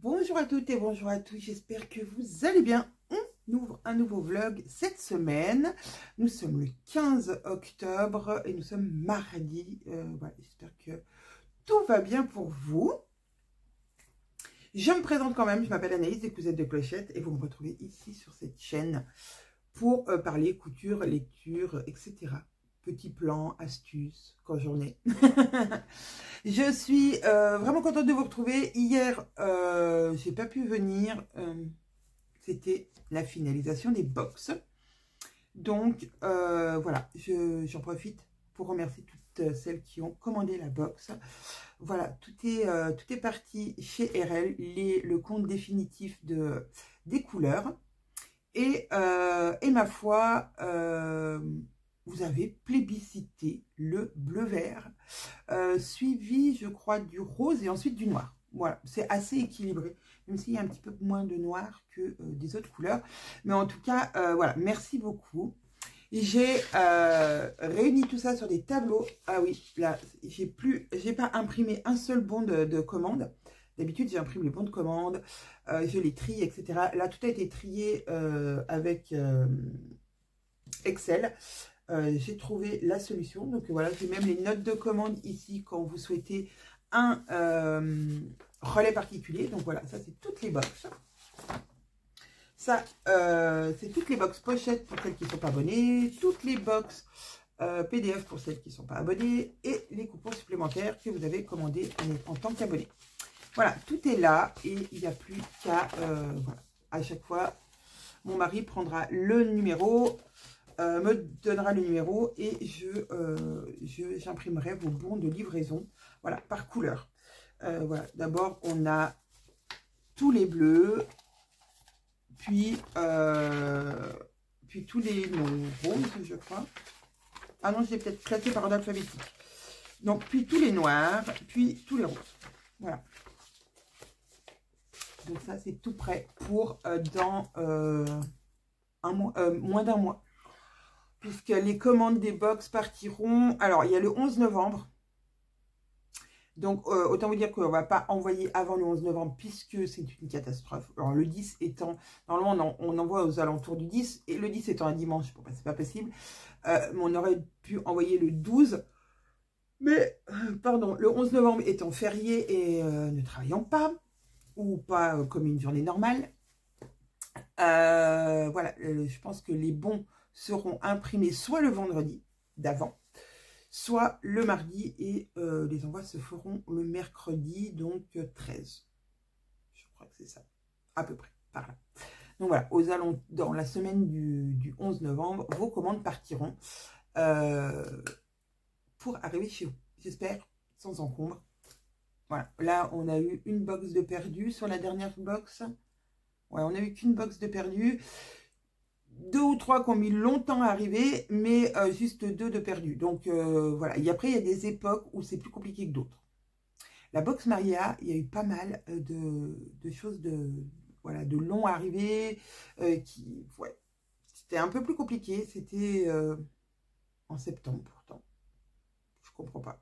Bonjour à toutes et bonjour à tous, j'espère que vous allez bien. On ouvre un nouveau vlog cette semaine. Nous sommes le 15 octobre et nous sommes mardi. Voilà, j'espère que tout va bien pour vous. Je me présente quand même, je m'appelle Anaïs des Cousettes de Clochette et vous me retrouvez ici sur cette chaîne pour parler couture, lecture, etc. Petits plans, astuces, quand j'en ai. Je suis vraiment contente de vous retrouver. Hier, j'ai pas pu venir. C'était la finalisation des box. Donc, voilà, j'en profite pour remercier toutes celles qui ont commandé la box. Voilà, tout est parti chez RL, le compte définitif des couleurs. Et ma foi, vous avez plébiscité le bleu-vert, suivi, je crois, du rose et ensuite du noir. Voilà, c'est assez équilibré, même s'il y a un petit peu moins de noir que des autres couleurs. Mais en tout cas, voilà, merci beaucoup. J'ai réuni tout ça sur des tableaux. Ah oui, là, j'ai pas imprimé un seul bon de commande. D'habitude, j'imprime les bons de commande, je les trie, etc. Là, tout a été trié avec Excel. J'ai trouvé la solution. Donc voilà, j'ai même les notes de commande ici quand vous souhaitez un relais particulier. Donc voilà, ça c'est toutes les box. Ça, c'est toutes les box pochettes pour celles qui ne sont pas abonnées, toutes les box PDF pour celles qui ne sont pas abonnées et les coupons supplémentaires que vous avez commandés en tant qu'abonné. Voilà, tout est là et il n'y a plus qu'à, voilà, à chaque fois, mon mari prendra le numéro, me donnera le numéro et j'imprimerai vos bons de livraison, voilà, par couleur. Voilà, d'abord, on a tous les bleus, puis tous les roses, je crois. Ah non, j'ai peut-être classé par ordre alphabétique. Donc, puis tous les noirs, puis tous les roses. Voilà. Donc ça, c'est tout prêt pour dans un mois, moins d'un mois. Puisque les commandes des box partiront... Alors, il y a le 11 novembre. Donc, autant vous dire qu'on ne va pas envoyer avant le 11 novembre puisque c'est une catastrophe. Alors, le 10 étant... Normalement, on envoie aux alentours du 10. Et le 10 étant un dimanche, bon, ben, c'est pas possible. On aurait pu envoyer le 12. Mais, pardon, le 11 novembre étant férié et ne travaillant pas, ou pas comme une journée normale. Voilà, je pense que les bons seront imprimés soit le vendredi d'avant, soit le mardi et les envois se feront le mercredi, donc 13. Je crois que c'est ça, à peu près, par là. Donc voilà, dans la semaine du 11 novembre, vos commandes partiront pour arriver chez vous. J'espère, sans encombre. Voilà, là, on a eu une box de perdu sur la dernière box. Ouais, on n'a eu qu'une box de perdu. 2 ou 3 qui ont mis longtemps à arriver, mais juste 2 de perdu. Donc, voilà. Et après, il y a des époques où c'est plus compliqué que d'autres. La box Maria, il y a eu pas mal de choses voilà, de long à arriver. Ouais, c'était un peu plus compliqué. C'était en septembre, pourtant. Je comprends pas.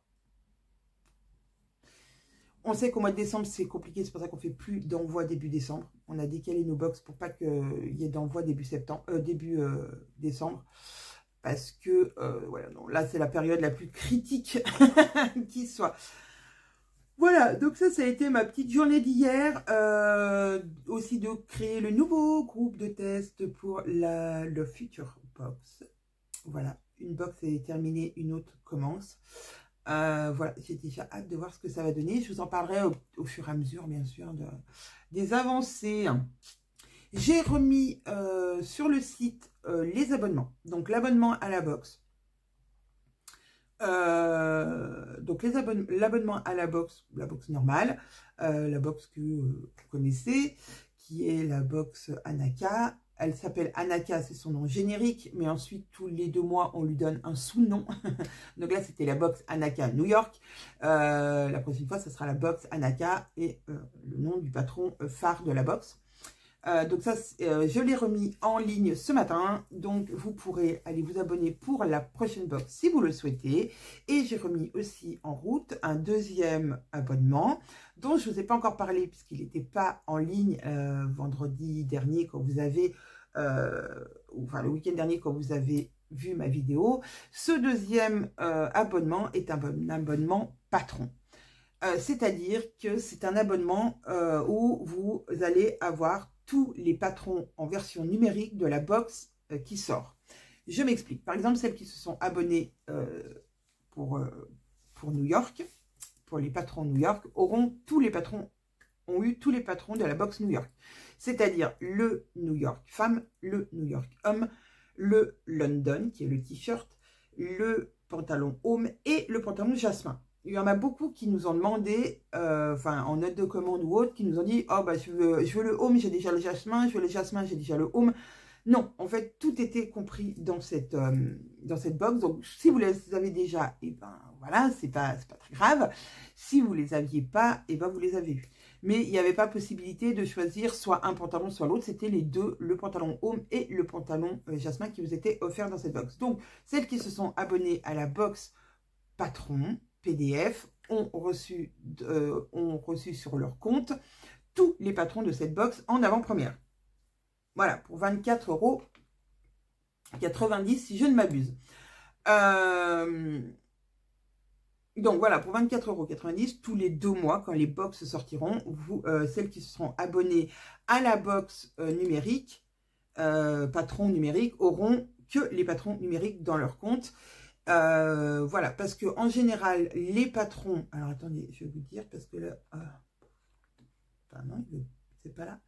On sait qu'au mois de décembre, c'est compliqué. C'est pour ça qu'on ne fait plus d'envoi début décembre. On a décalé nos box pour pas qu'il y ait d'envoi début décembre. Parce que, voilà, non, là, c'est la période la plus critique qui soit. Voilà, donc ça a été ma petite journée d'hier. Aussi de créer le nouveau groupe de test pour le Future Box. Voilà, une box est terminée, une autre commence. Voilà, j'ai déjà hâte de voir ce que ça va donner. Je vous en parlerai au fur et à mesure, bien sûr, des avancées. J'ai remis sur le site les abonnements. Donc, l'abonnement à la box. Donc, l'abonnement à la box normale. La box que vous connaissez, qui est la box Anaka. Elle s'appelle Anaka, c'est son nom générique, mais ensuite, tous les 2 mois, on lui donne un sous-nom. Donc là, c'était la box Anaka New York. La prochaine fois, ce sera la box Anaka et le nom du patron phare de la box. Donc ça, je l'ai remis en ligne ce matin. Donc vous pourrez aller vous abonner pour la prochaine box si vous le souhaitez. Et j'ai remis aussi en route un deuxième abonnement dont je ne vous ai pas encore parlé puisqu'il n'était pas en ligne vendredi dernier quand vous avez, enfin le week-end dernier quand vous avez vu ma vidéo. Ce deuxième abonnement est un abonnement patron. C'est-à-dire que c'est un abonnement où vous allez avoir tous les patrons en version numérique de la box qui sort. Je m'explique. Par exemple, celles qui se sont abonnées pour New York, pour les patrons New York, ont eu tous les patrons de la box New York. C'est-à-dire le New York femme, le New York homme, le London, qui est le t-shirt, le pantalon home et le pantalon jasmin. Il y en a beaucoup qui nous ont demandé, en note de commande ou autre, qui nous ont dit « Oh, bah, je veux le home, j'ai déjà le jasmin, je veux le jasmin, j'ai déjà le home. » Non, en fait, tout était compris dans cette box. Donc, si vous les avez déjà, et ben voilà, c'est pas très grave. Si vous les aviez pas, et ben vous les avez eus. Mais il n'y avait pas possibilité de choisir soit un pantalon, soit l'autre. C'était les deux, le pantalon home et le pantalon jasmin qui vous étaient offerts dans cette box. Donc, celles qui se sont abonnées à la box patron, PDF, ont reçu sur leur compte tous les patrons de cette box en avant-première. Voilà, pour 24,90 € si je ne m'abuse. Donc voilà, pour 24,90 € tous les 2 mois, quand les box sortiront, celles qui se seront abonnées à la box numérique, patron numérique, auront que les patrons numériques dans leur compte. Voilà, parce que en général, les patrons... Alors, attendez, je vais vous dire, parce que là... Enfin, non, c'est pas là.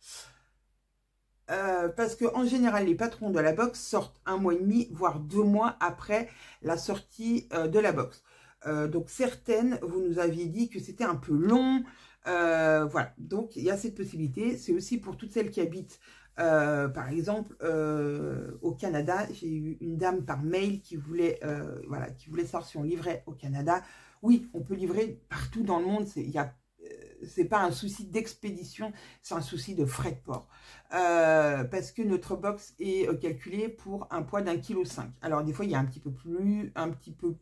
Parce que en général, les patrons de la box sortent 1 mois et demi, voire 2 mois après la sortie de la box. Donc, certaines, vous nous aviez dit que c'était un peu long. Voilà, donc il y a cette possibilité. C'est aussi pour toutes celles qui habitent... par exemple, au Canada, j'ai eu une dame par mail qui voulait, qui voulait savoir si on livrait au Canada. Oui, on peut livrer partout dans le monde. C'est pas un souci d'expédition, c'est un souci de frais de port. Parce que notre box est calculée pour un poids d'1,5 kg. Alors des fois, il y a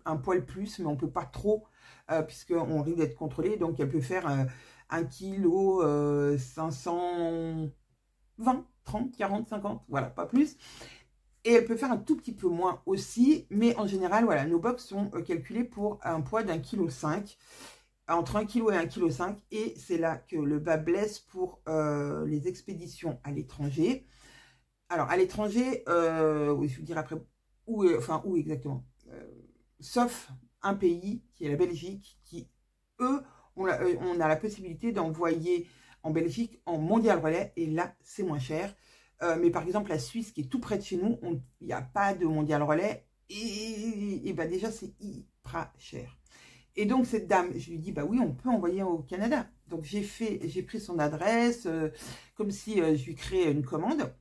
un poil plus, mais on peut pas trop, puisqu'on risque d'être contrôlé. Donc, elle peut faire 1 kg 520, 30, 40, 50, voilà, pas plus. Et elle peut faire un tout petit peu moins aussi, mais en général, voilà, nos box sont calculées pour un poids d'1,5 kg, entre 1 kg et 1,5 kg, et c'est là que le bas blesse pour les expéditions à l'étranger. Alors, à l'étranger, oui, je vous dirai après, où exactement, sauf un pays, qui est la Belgique, qui, eux, on a la possibilité d'envoyer en Belgique en mondial relais, et là c'est moins cher. Mais par exemple la Suisse qui est tout près de chez nous, il n'y a pas de mondial relais, et ben déjà c'est hyper cher. Et donc cette dame, je lui dis bah oui, on peut envoyer au Canada. Donc j'ai pris son adresse, comme si je lui créais une commande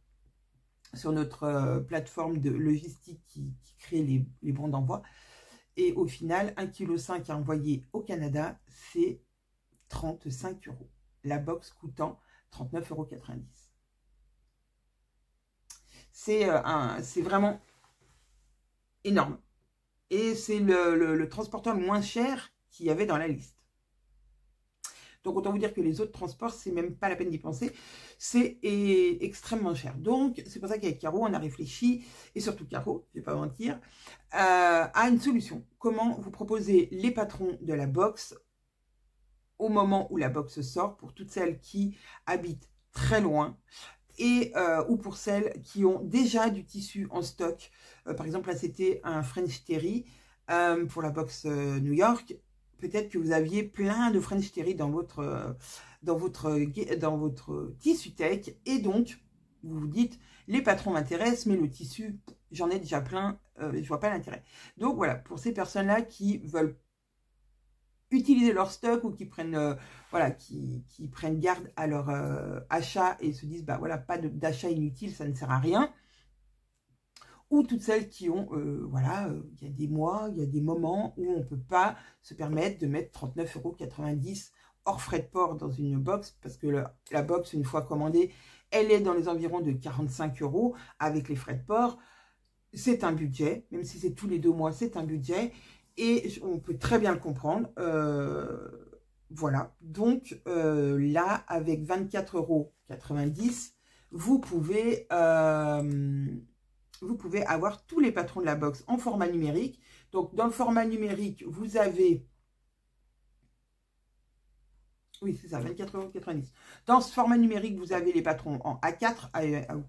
sur notre plateforme de logistique qui crée les bons d'envoi. Et au final, 1,5 kg à envoyer au Canada, c'est 35 €. La box coûtant 39,90 €. C'est vraiment énorme. Et c'est le transporteur le moins cher qu'il y avait dans la liste. Donc, autant vous dire que les autres transports, c'est même pas la peine d'y penser. C'est extrêmement cher. Donc, c'est pour ça qu'avec Caro, on a réfléchi, et surtout Caro, je vais pas mentir, à une solution. Comment vous proposer les patrons de la box au moment où la box sort, pour toutes celles qui habitent très loin, et ou pour celles qui ont déjà du tissu en stock. Par exemple, là, c'était un French Terry pour la box New York. Peut-être que vous aviez plein de French Terry dans votre tissu tech, et donc, vous vous dites, les patrons m'intéressent, mais le tissu, j'en ai déjà plein, je vois pas l'intérêt. Donc, voilà, pour ces personnes-là qui veulent utiliser leur stock, ou qui prennent qui prennent garde à leur achat et se disent bah voilà, pas d'achat inutile, ça ne sert à rien, ou toutes celles qui ont il y a des mois, il y a des moments où on peut pas se permettre de mettre 39,90 € hors frais de port dans une box, parce que la box, une fois commandée, elle est dans les environs de 45 € avec les frais de port. C'est un budget, même si c'est tous les 2 mois, c'est un budget. Et on peut très bien le comprendre. Voilà. Donc là, avec 24,90 €, vous pouvez avoir tous les patrons de la box en format numérique. Donc dans le format numérique, vous avez... Oui, c'est ça, 24,90 €. Dans ce format numérique, vous avez les patrons en A4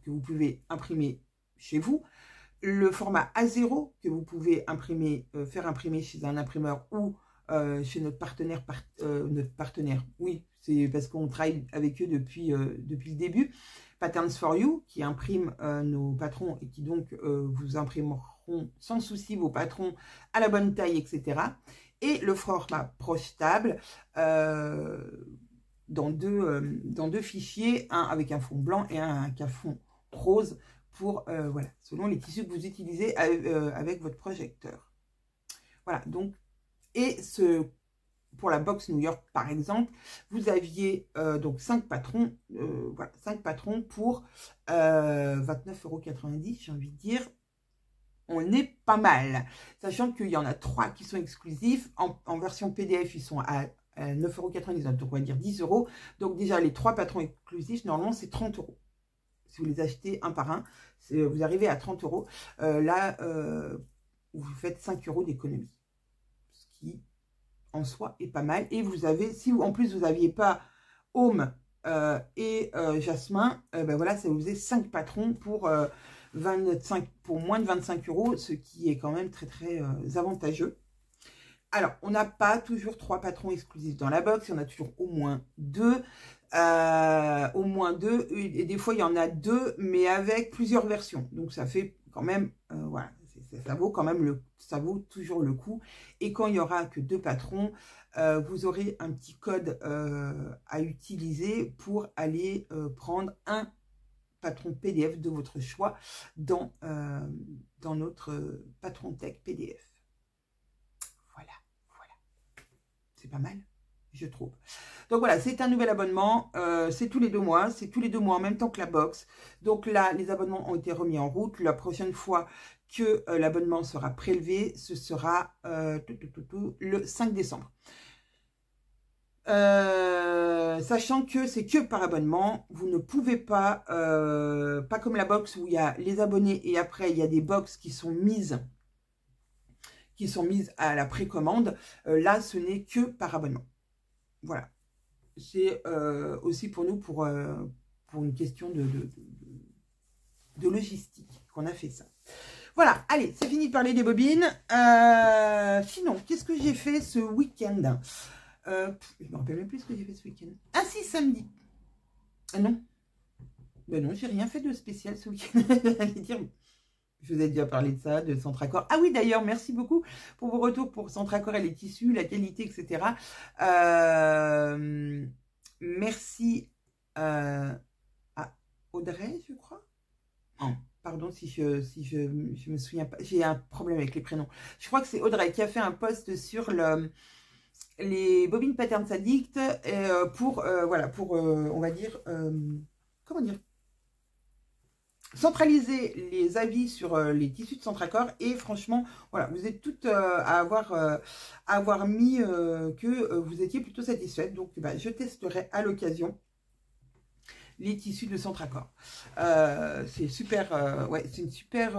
que vous pouvez imprimer chez vous. Le format A0 que vous pouvez imprimer, faire imprimer chez un imprimeur ou chez notre partenaire. Oui, c'est parce qu'on travaille avec eux depuis le début. Patterns for You, qui imprime nos patrons et qui donc vous imprimeront sans souci vos patrons à la bonne taille, etc. Et le format projetable dans deux fichiers, un avec un fond blanc et un avec un fond rose, pour, voilà, selon les tissus que vous utilisez avec votre projecteur. Voilà, donc, et pour la box New York, par exemple, vous aviez donc 5 patrons, voilà, 5 patrons pour 29,90 €, j'ai envie de dire. On est pas mal, sachant qu'il y en a 3 qui sont exclusifs. En version PDF, ils sont à 9,99 €, donc on va dire 10 €. Donc déjà, les 3 patrons exclusifs, normalement, c'est 30 €. Si vous les achetez un par un, vous arrivez à 30 €. Là, vous faites 5 € d'économie. Ce qui, en soi, est pas mal. Et vous avez, si en plus vous n'aviez pas Home et Jasmin, ben voilà, ça vous faisait 5 patrons pour, pour moins de 25 €, ce qui est quand même très, très avantageux. Alors, on n'a pas toujours 3 patrons exclusifs dans la box, on a toujours au moins 2. Et des fois il y en a 2, mais avec plusieurs versions. Donc ça fait quand même, voilà, ça vaut quand même ça vaut toujours le coup. Et quand il n'y aura que 2 patrons, vous aurez un petit code à utiliser pour aller prendre un patron PDF de votre choix dans notre patron tech PDF. Voilà. C'est pas mal, je trouve. Donc voilà, c'est un nouvel abonnement. C'est tous les 2 mois. C'est tous les 2 mois en même temps que la box. Donc là, les abonnements ont été remis en route. La prochaine fois que l'abonnement sera prélevé, ce sera le 5 décembre. Sachant que c'est que par abonnement, vous ne pouvez pas, pas comme la box où il y a les abonnés et après il y a des box qui sont mises à la précommande. Là, ce n'est que par abonnement. Voilà. C'est aussi pour nous, pour une question de logistique qu'on a fait ça. Voilà, allez, c'est fini de parler des bobines. Sinon, qu'est-ce que j'ai fait ce week-end? Je ne me rappelle même plus ce que j'ai fait ce week-end. Ah si, samedi. Ah non. Ben non, j'ai rien fait de spécial ce week-end. Je vous ai déjà parlé de ça, de Centracor. Ah oui, d'ailleurs, merci beaucoup pour vos retours pour Centracor et les tissus, la qualité, etc. Merci à Audrey, je crois. Non, pardon si je me souviens pas. J'ai un problème avec les prénoms. Je crois que c'est Audrey qui a fait un post sur les bobines Patterns Addict pour, voilà, pour, on va dire, comment dire, centraliser les avis sur les tissus de Centracor. Et franchement, voilà, vous êtes toutes à avoir mis que vous étiez plutôt satisfaites. Donc, bah, je testerai à l'occasion les tissus de Centracor. C'est super, ouais, c'est une super,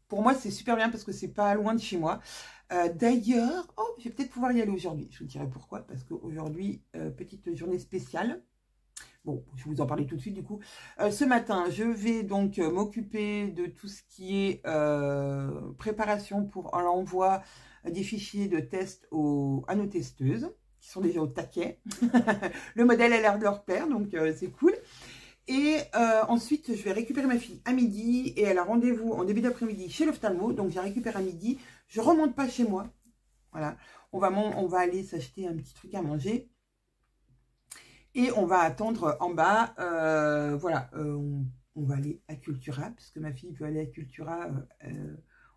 pour moi, c'est super bien parce que c'est pas loin de chez moi. D'ailleurs, oh, je vais peut-être pouvoir y aller aujourd'hui. Je vous dirai pourquoi, parce qu'aujourd'hui, petite journée spéciale. Bon, je vais vous en parler tout de suite du coup. Ce matin, je vais donc m'occuper de tout ce qui est préparation pour l'envoi des fichiers de test à nos testeuses, qui sont déjà au taquet. Le modèle a l'air de leur plaire, donc c'est cool. Et ensuite, je vais récupérer ma fille à midi et elle a rendez-vous en début d'après-midi chez l'ophtalmo. Donc, je récupère à midi. Je remonte pas chez moi. Voilà. On va aller s'acheter un petit truc à manger. Et on va attendre en bas. Voilà. On va aller à Cultura, puisque ma fille veut aller à Cultura.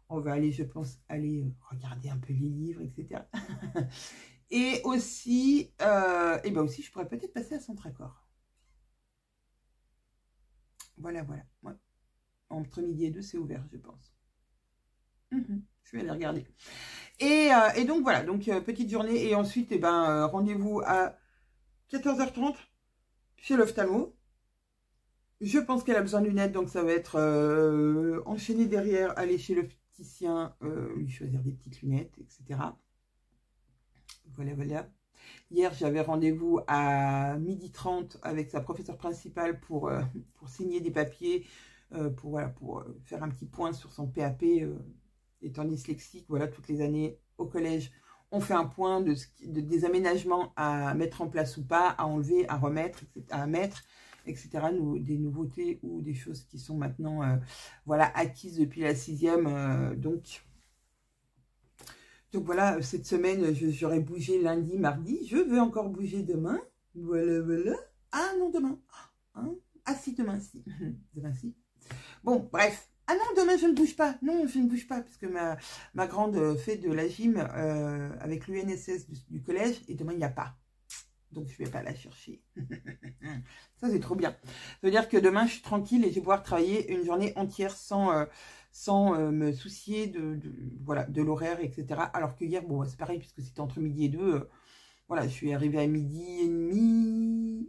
On va aller, je pense, aller regarder un peu les livres, etc. Et aussi, je pourrais peut-être passer à Centracor. Voilà, voilà. Ouais. Entre midi et 2, c'est ouvert, je pense. Je vais aller regarder. Et donc, voilà. Donc, petite journée. Et ensuite, rendez-vous à 14h30 chez l'ophtalmo. Je pense qu'elle a besoin de lunettes, donc ça va être enchaîner derrière, aller chez l'opticien, lui choisir des petites lunettes, etc. Voilà, voilà. Hier, j'avais rendez-vous à 12h30 avec sa professeure principale pour signer des papiers, pour faire un petit point sur son PAP, étant dyslexique. Voilà, toutes les années au collège, on fait un point des aménagements à mettre en place ou pas, à enlever, à remettre, à mettre, etc. Des nouveautés ou des choses qui sont maintenant acquises depuis la 6e. Donc voilà, cette semaine, j'aurais bougé lundi, mardi. Je veux encore bouger demain. Voilà, voilà. Ah non, demain. Hein? Ah si, demain, si. Demain, si. Bon, bref. Ah non, demain, je ne bouge pas. Non, je ne bouge pas, parce que ma grande fait de la gym avec l'UNSS du collège, et demain, il n'y a pas. Donc, je ne vais pas la chercher. Ça, c'est trop bien. Ça veut dire que demain, je suis tranquille et je vais pouvoir travailler une journée entière sans me soucier de l'horaire, etc. Alors que hier, bon, c'est pareil, puisque c'était entre midi et 2. Voilà, je suis arrivée à 12h30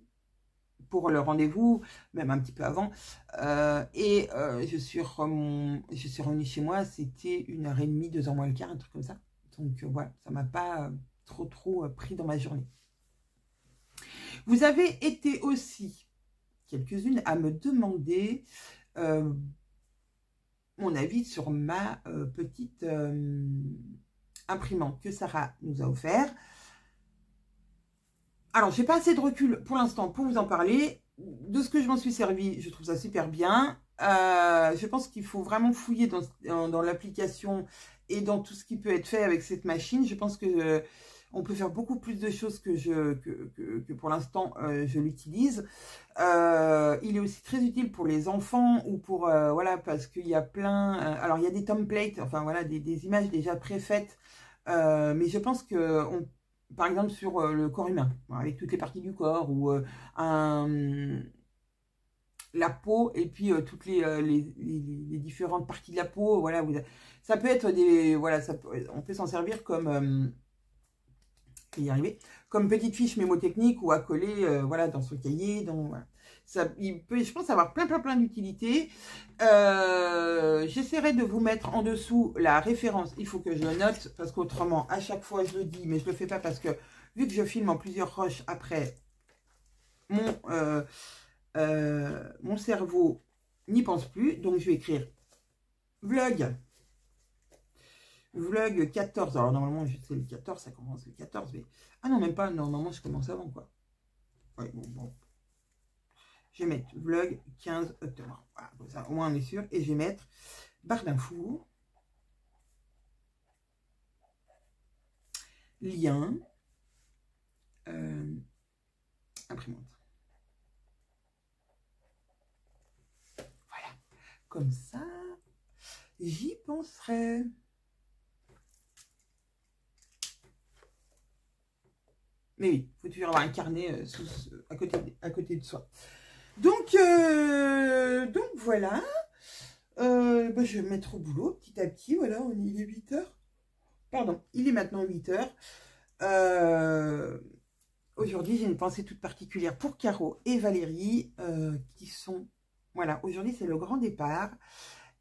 pour le rendez-vous, même un petit peu avant. Je suis revenue chez moi, c'était 1h30, 2h moins le quart, un truc comme ça. Donc voilà, ça ne m'a pas trop pris dans ma journée. Vous avez été aussi quelques-unes à me demander mon avis sur ma petite imprimante que Sarah nous a offert. Alors, j'ai pas assez de recul pour l'instant pour vous en parler. De ce que je m'en suis servi, je trouve ça super bien. Je pense qu'il faut vraiment fouiller dans l'application et dans tout ce qui peut être fait avec cette machine. Je pense que on peut faire beaucoup plus de choses que pour l'instant je l'utilise. Il est aussi très utile pour les enfants ou pour parce qu'il y a plein. Alors il y a des templates, enfin voilà, des images déjà préfaites, mais je pense que par exemple sur le corps humain, avec toutes les parties du corps ou la peau et puis toutes les différentes parties de la peau, voilà, ça peut être on peut s'en servir comme je vais y arriver, comme petite fiche mémotechnique ou à coller dans son cahier. Il peut, je pense, avoir plein d'utilités. J'essaierai de vous mettre en dessous la référence. Il faut que je le note parce qu'autrement, à chaque fois, je le dis, mais je ne le fais pas parce que vu que je filme en plusieurs rushs après, mon cerveau n'y pense plus. Donc, je vais écrire vlog 14, alors normalement c'est le 14, ça commence le 14, mais... Ah non, même pas, normalement je commence avant, quoi. Ouais, bon. Je vais mettre vlog 15 octobre. Voilà, comme ça, au moins on est sûr. Et je vais mettre barre d'infos, lien, imprimante. Voilà, comme ça, j'y penserai. Mais oui, il faut toujours avoir un carnet à côté de soi. Donc voilà. Je vais me mettre au boulot petit à petit. Voilà, il est 8h. Pardon, il est maintenant 8h. Aujourd'hui, j'ai une pensée toute particulière pour Caro et Valérie qui sont... Voilà, aujourd'hui, c'est le grand départ.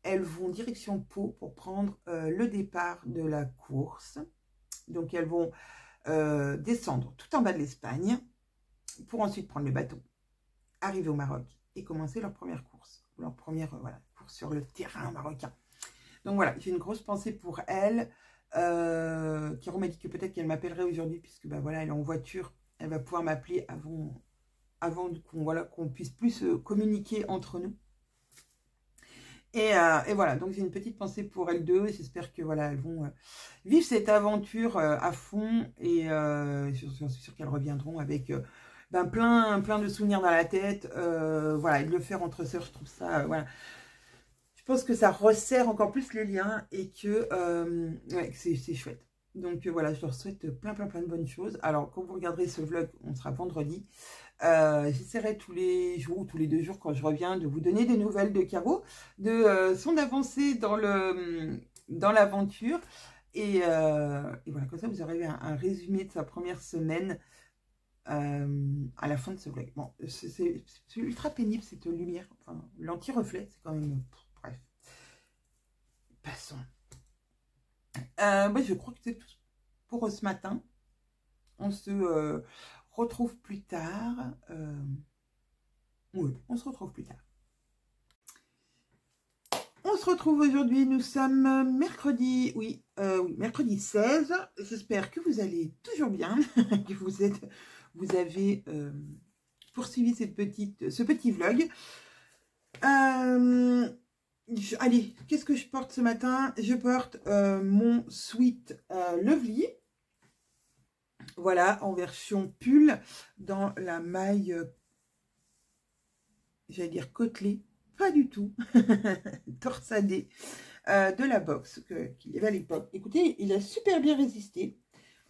Elles vont direction Pau pour prendre le départ de la course. Donc, elles vont... descendre tout en bas de l'Espagne pour ensuite prendre le bateau, arriver au Maroc et commencer leur première course, course sur le terrain marocain. Donc voilà, j'ai une grosse pensée pour elle. Caro m'a dit que peut-être qu'elle m'appellerait aujourd'hui puisque elle est en voiture, elle va pouvoir m'appeler avant qu'on puisse plus communiquer entre nous. Et voilà, donc j'ai une petite pensée pour elles deux. J'espère que elles vont vivre cette aventure à fond. Et je suis sûre qu'elles reviendront avec plein de souvenirs dans la tête. Et de le faire entre sœurs, je trouve ça... Je pense que ça resserre encore plus les liens et que c'est chouette. Donc voilà, je leur souhaite plein de bonnes choses. Alors quand vous regarderez ce vlog, on sera vendredi. J'essaierai tous les jours ou tous les 2 jours quand je reviens de vous donner des nouvelles de Caro, de son avancée dans l'aventure. Et voilà, comme ça vous aurez un résumé de sa première semaine à la fin de ce vlog. Bon, c'est ultra pénible cette lumière, enfin, l'anti-reflet, c'est quand même... Bref. Passons. Moi, je crois que c'est tout pour ce matin. On se retrouve plus tard. Oui, on se retrouve plus tard. On se retrouve aujourd'hui, nous sommes mercredi, oui, mercredi 16. J'espère que vous allez toujours bien, que vous avez poursuivi ce petit vlog. Allez, qu'est-ce que je porte ce matin? Je porte mon Sweet Lovely. Voilà, en version pull, dans la maille, j'allais dire côtelée, pas du tout, torsadée, de la box qu'il y avait à l'époque. Écoutez, il a super bien résisté,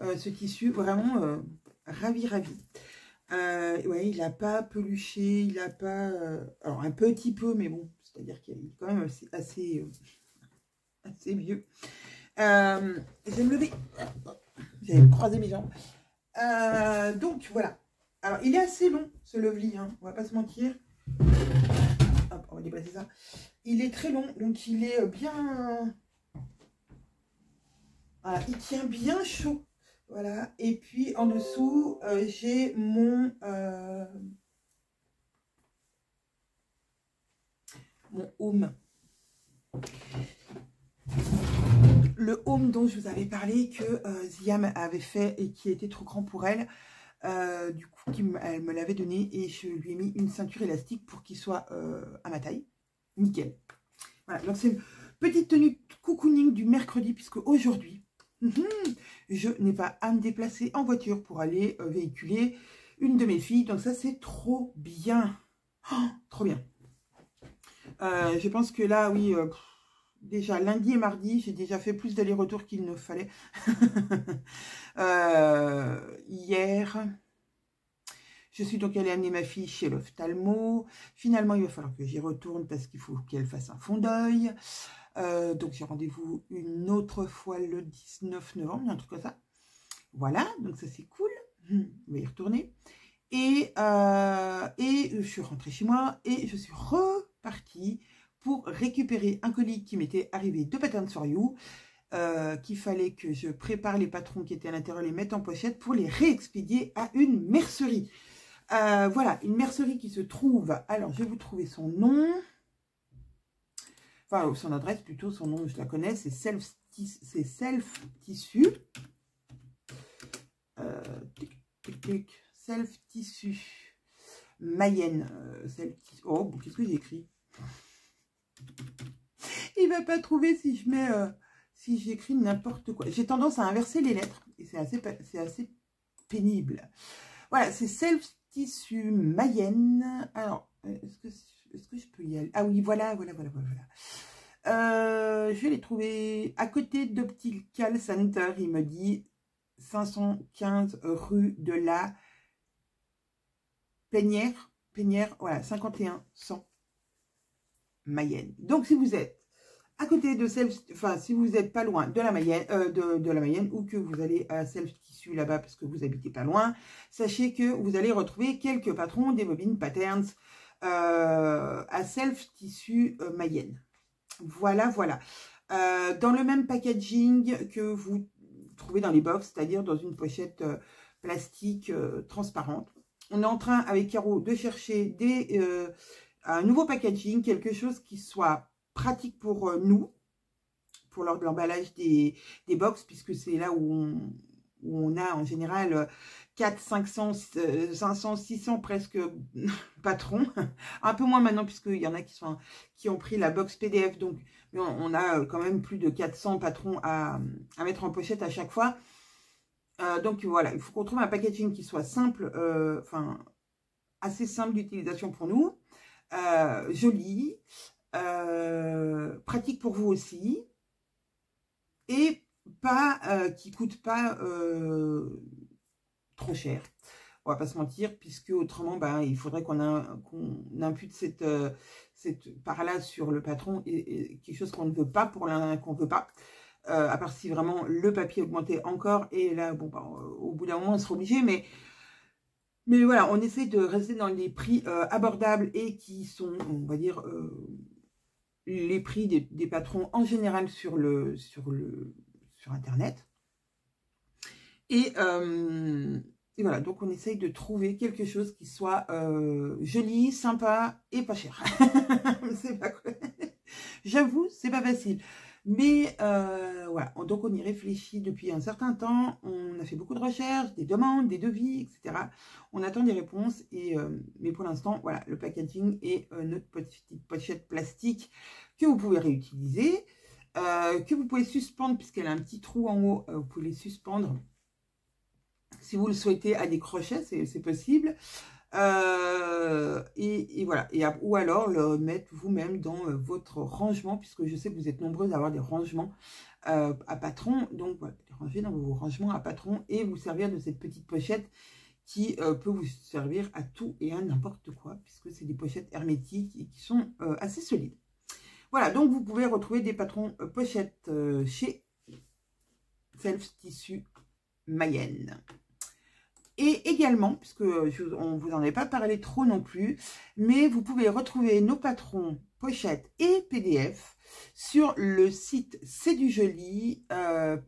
ce tissu, vraiment ravi. Ouais, il n'a pas peluché, il n'a pas... alors, un petit peu, mais bon, c'est-à-dire qu'il est quand même assez vieux. Je vais me lever. J'avais croisé mes jambes. Donc, voilà. Alors, il est assez long, ce Lovely, hein, on va pas se mentir. Hop, on va déplacer ça. Il est très long, donc il est bien... Voilà, il tient bien chaud. Voilà, et puis en dessous, j'ai mon home. Le home dont je vous avais parlé, que Ziam avait fait et qui était trop grand pour elle. Du coup, elle me l'avait donné et je lui ai mis une ceinture élastique pour qu'il soit à ma taille. Nickel. Voilà, donc c'est une petite tenue cocooning du mercredi, puisque aujourd'hui, je n'ai pas à me déplacer en voiture pour aller véhiculer une de mes filles. Donc ça, c'est trop bien. Oh, trop bien. Je pense que là, oui, déjà lundi et mardi, j'ai déjà fait plus d'allers-retours qu'il ne fallait. Hier, je suis donc allée amener ma fille chez l'ophtalmo. Finalement, il va falloir que j'y retourne parce qu'il faut qu'elle fasse un fond d'œil. Donc j'ai rendez-vous une autre fois le 19 novembre, un truc comme ça. Voilà, donc ça c'est cool. On va y retourner. Et je suis rentrée chez moi et je suis repartie pour récupérer un colis qui m'était arrivé de Patterns for You, qu'il fallait que je prépare les patrons qui étaient à l'intérieur, les mettre en pochette pour les réexpédier à une mercerie. Voilà, une mercerie qui se trouve, alors je vais vous trouver son nom, enfin son adresse plutôt, son nom je la connais, c'est Self Tissu. Self Tissu Mayenne. Oh, qu'est-ce que j'ai écrit? Il va pas trouver si je mets si j'écris n'importe quoi. J'ai tendance à inverser les lettres et c'est assez pénible. Voilà, c'est Self Tissu Mayenne. Alors, est-ce que je peux y aller? Ah oui, voilà. Je vais les trouver à côté d'Optical Center. Il me dit 515 rue de la Plénière, voilà, 51 100 Mayenne. Donc, si vous êtes à côté de si vous n'êtes pas loin de la Mayenne, de la Mayenne, ou que vous allez à Self Tissu là-bas parce que vous habitez pas loin, sachez que vous allez retrouver quelques patrons des bobines Patterns à Self Tissu Mayenne. Voilà. Dans le même packaging que vous trouvez dans les box, c'est-à-dire dans une pochette plastique transparente. On est en train, avec Caro, de chercher un nouveau packaging, quelque chose qui soit pratique pour nous, pour l'emballage des box, puisque c'est là où on a en général 4, 500, 500, 600 presque patrons. Un peu moins maintenant, puisqu'il y en a qui ont pris la box PDF, donc on a quand même plus de 400 patrons à mettre en pochette à chaque fois. Donc voilà, il faut qu'on trouve un packaging qui soit simple, assez simple d'utilisation pour nous, joli, pratique pour vous aussi, et coûte pas trop cher. On va pas se mentir, puisque autrement, il faudrait qu'on impute cette part-là sur le patron et quelque chose qu'on ne veut pas qu'on veut pas. À part si vraiment le papier augmentait encore, et là, bon, au bout d'un moment, on sera obligé, mais voilà, on essaie de rester dans les prix abordables et qui sont, on va dire, les prix des patrons en général sur Internet. Et voilà, donc on essaye de trouver quelque chose qui soit joli, sympa et pas cher. C'est pas quoi. J'avoue, c'est pas facile. Mais voilà, donc on y réfléchit depuis un certain temps. On a fait beaucoup de recherches, des demandes, des devis, etc. On attend des réponses. Mais pour l'instant, voilà, le packaging est notre petite pochette plastique que vous pouvez réutiliser, que vous pouvez suspendre puisqu'elle a un petit trou en haut. Vous pouvez les suspendre si vous le souhaitez à des crochets, c'est possible. Et voilà, ou alors le mettre vous-même dans votre rangement, puisque je sais que vous êtes nombreux à avoir des rangements à patron, donc voilà, les ranger dans vos rangements à patron et vous servir de cette petite pochette qui peut vous servir à tout et à n'importe quoi, puisque c'est des pochettes hermétiques et qui sont assez solides. Voilà, donc vous pouvez retrouver des patrons pochettes chez Self Tissu Mayenne. Et également, puisque on ne vous en a pas parlé trop non plus, mais vous pouvez retrouver nos patrons pochettes et PDF sur le site C'est du Joli,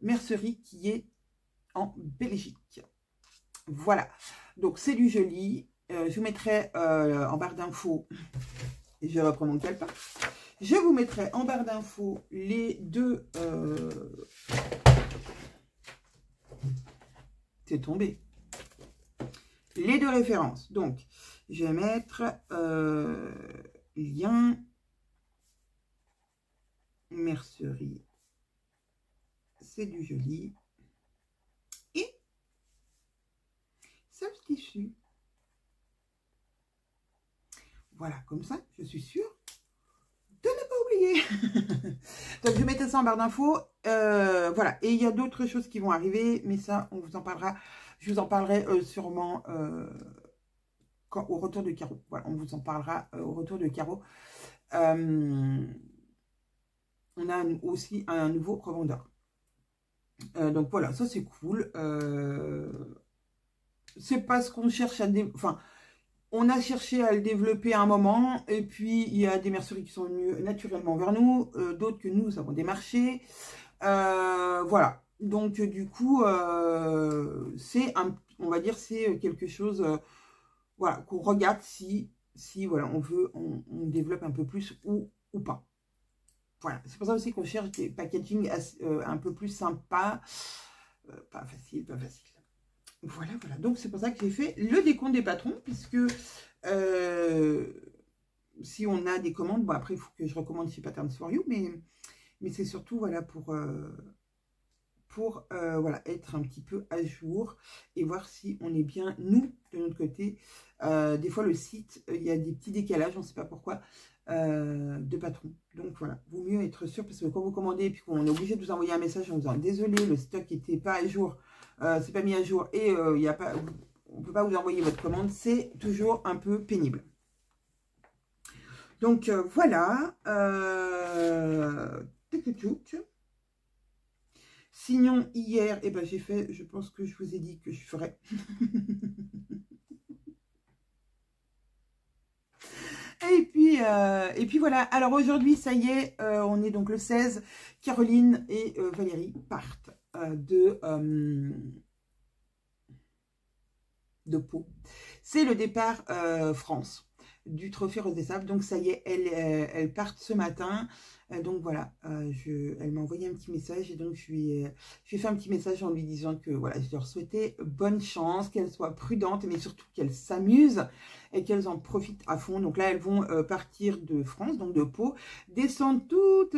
mercerie qui est en Belgique. Voilà, donc C'est du Joli, je vous mettrai en barre d'infos, et je reprends mon calepin, je vous mettrai en barre d'infos les deux... c'est tombé. Les deux références. Donc, je vais mettre lien mercerie, C'est du Joli et Self Tissu. Voilà, comme ça, je suis sûre de ne pas oublier. Donc, je mettais ça en barre d'infos. Voilà, et il y a d'autres choses qui vont arriver, mais ça, on vous en parlera. Je vous en parlerai sûrement au retour de Caro. Voilà, on vous en parlera au retour de Caro. On a aussi un nouveau revendeur. Donc voilà, ça c'est cool. C'est pas ce qu'on cherche à... Enfin, on a cherché à le développer à un moment. Et puis, il y a des merceries qui sont venues naturellement vers nous. D'autres que nous avons démarché. Voilà. Donc, du coup, on va dire, c'est quelque chose, voilà, qu'on regarde si voilà, on développe un peu plus ou pas. Voilà, c'est pour ça aussi qu'on cherche des packaging un peu plus sympa. Pas facile. Voilà. Donc, c'est pour ça que j'ai fait le décompte des patrons, puisque si on a des commandes, bon, après, il faut que je recommande chez Patterns for You, mais c'est surtout, voilà, pour voilà, être un petit peu à jour et voir si on est bien, nous, de notre côté. Des fois, le site, il y a des petits décalages, on ne sait pas pourquoi, de patron. Donc, voilà, vaut mieux être sûr, parce que quand vous commandez et puis qu'on est obligé de vous envoyer un message en disant « Désolé, le stock n'était pas à jour, c'est pas mis à jour et on ne peut pas vous envoyer votre commande », c'est toujours un peu pénible. Donc, voilà. Sinon, hier, eh ben, j'ai fait, je pense que je vous ai dit que je ferais. Et puis voilà. Alors aujourd'hui, ça y est, on est donc le 16. Caroline et Valérie partent de Pau. C'est le départ France du Trophée Rose des Sables. Donc ça y est, elles partent ce matin. Donc voilà, elle m'a envoyé un petit message et donc je lui ai fait un petit message en lui disant que voilà, je leur souhaitais bonne chance, qu'elles soient prudentes, mais surtout qu'elles s'amusent et qu'elles en profitent à fond. Donc là, elles vont partir de France, donc de Pau, descendre toute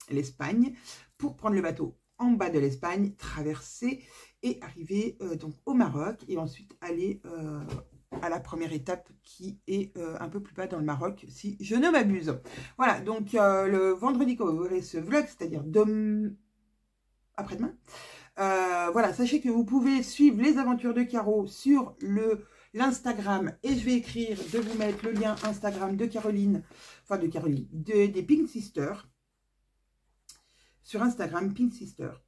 l'Espagne pour prendre le bateau en bas de l'Espagne, traverser et arriver donc au Maroc et ensuite aller à la première étape qui est un peu plus bas dans le Maroc, si je ne m'abuse. Voilà, donc le vendredi quand vous verrez ce vlog, c'est-à-dire après-demain. Voilà, sachez que vous pouvez suivre les aventures de Caro sur l'Instagram, et je vais écrire de vous mettre le lien Instagram de Caroline, enfin de Caroline, des Pink Sisters, sur Instagram, Pink Sisters.